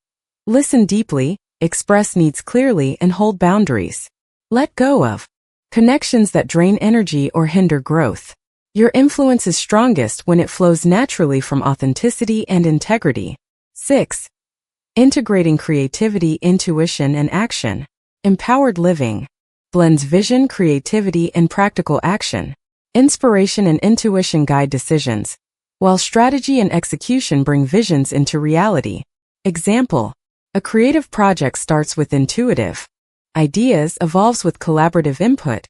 Listen deeply, express needs clearly, and hold boundaries. Let go of connections that drain energy or hinder growth. Your influence is strongest when it flows naturally from authenticity and integrity. 6. Integrating creativity, intuition, and action. Empowered living blends vision, creativity, and practical action. Inspiration and intuition guide decisions, while strategy and execution bring visions into reality. Example: a creative project starts with intuitive ideas, evolves with collaborative input,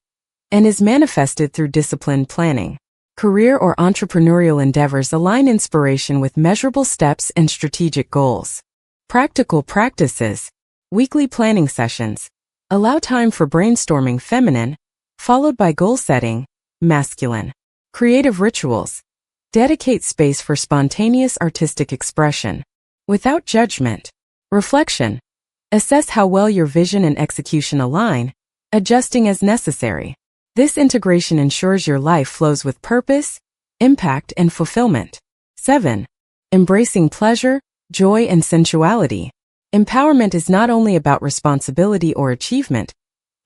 and is manifested through disciplined planning. Career or entrepreneurial endeavors align inspiration with measurable steps and strategic goals. Practical practices: weekly planning sessions. Allow time for brainstorming, feminine, followed by goal setting, masculine. Creative rituals: dedicate space for spontaneous artistic expression, without judgment. Reflection: assess how well your vision and execution align, adjusting as necessary. This integration ensures your life flows with purpose, impact, and fulfillment. 7. Embracing pleasure, joy, and sensuality. Empowerment is not only about responsibility or achievement,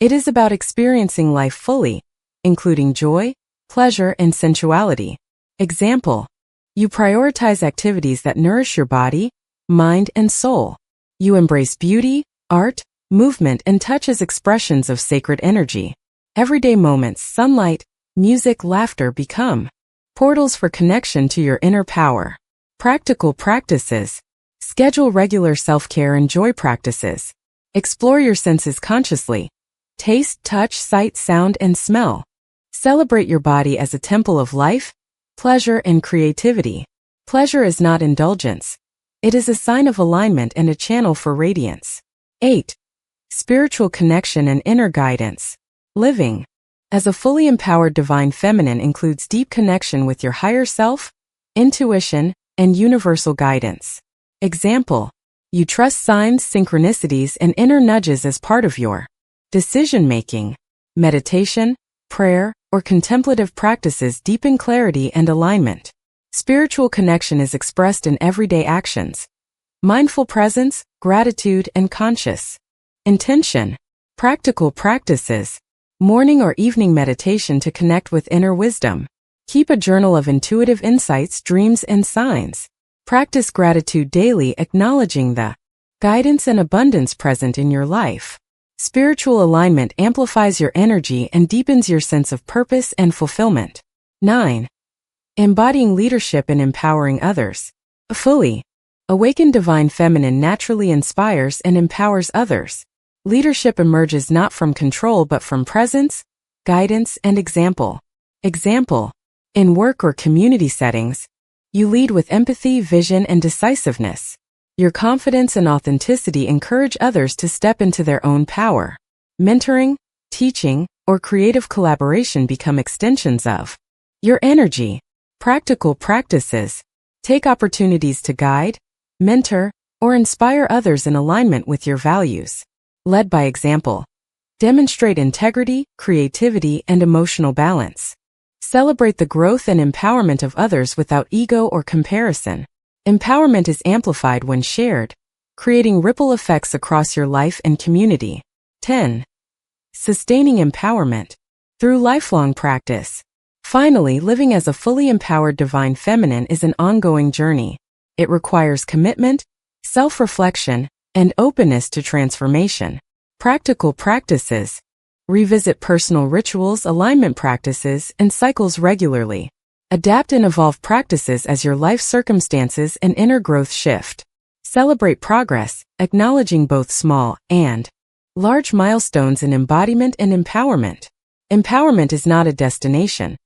it is about experiencing life fully, including joy, pleasure, and sensuality. Example: you prioritize activities that nourish your body, mind, and soul. You embrace beauty, art, movement, and touch as expressions of sacred energy. Everyday moments, sunlight, music, laughter become portals for connection to your inner power. Practical practices: schedule regular self-care and joy practices. Explore your senses consciously. Taste, touch, sight, sound, and smell. Celebrate your body as a temple of life, pleasure, and creativity. Pleasure is not indulgence. It is a sign of alignment and a channel for radiance. 8. Spiritual connection and inner guidance. Living as a fully empowered divine feminine includes deep connection with your higher self, intuition, and universal guidance. Example: you trust signs, synchronicities, and inner nudges as part of your decision-making. Meditation, prayer, or contemplative practices deepen clarity and alignment. Spiritual connection is expressed in everyday actions: mindful presence, gratitude, and conscious intention. Practical practices: morning or evening meditation to connect with inner wisdom. Keep a journal of intuitive insights, dreams, and signs. Practice gratitude daily, acknowledging the guidance and abundance present in your life. Spiritual alignment amplifies your energy and deepens your sense of purpose and fulfillment. 9. Embodying leadership and empowering others. Fully awakened divine feminine naturally inspires and empowers others. Leadership emerges not from control but from presence, guidance, and example. Example. In work or community settings, you lead with empathy, vision, and decisiveness. Your confidence and authenticity encourage others to step into their own power. Mentoring, teaching, or creative collaboration become extensions of your energy. Practical practices. Take opportunities to guide, mentor, or inspire others in alignment with your values. Led by example. Demonstrate integrity, creativity, and emotional balance. Celebrate the growth and empowerment of others without ego or comparison. Empowerment is amplified when shared, creating ripple effects across your life and community. 10. Sustaining empowerment through lifelong practice. Finally, living as a fully empowered divine feminine is an ongoing journey. It requires commitment, self-reflection, and openness to transformation. Practical practices. Revisit personal rituals, alignment practices, and cycles regularly. Adapt and evolve practices as your life circumstances and inner growth shift. Celebrate progress, acknowledging both small and large milestones in embodiment and empowerment. Empowerment is not a destination.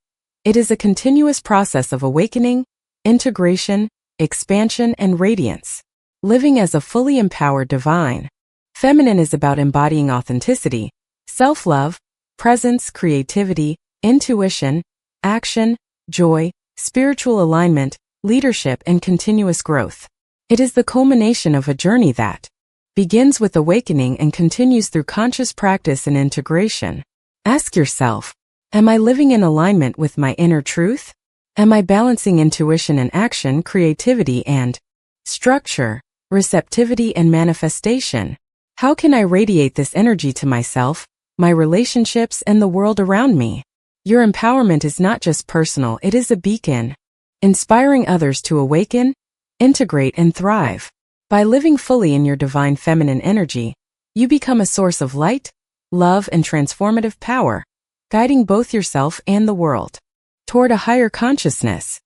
It is a continuous process of awakening, integration, expansion, and radiance. Living as a fully empowered divine feminine is about embodying authenticity, self-love, presence, creativity, intuition, action, joy, spiritual alignment, leadership, and continuous growth. It is the culmination of a journey that begins with awakening and continues through conscious practice and integration. Ask yourself, am I living in alignment with my inner truth? Am I balancing intuition and action, creativity and structure, receptivity and manifestation? How can I radiate this energy to myself, my relationships, and the world around me? Your empowerment is not just personal, it is a beacon, inspiring others to awaken, integrate, and thrive. By living fully in your divine feminine energy, you become a source of light, love, and transformative power, guiding both yourself and the world toward a higher consciousness.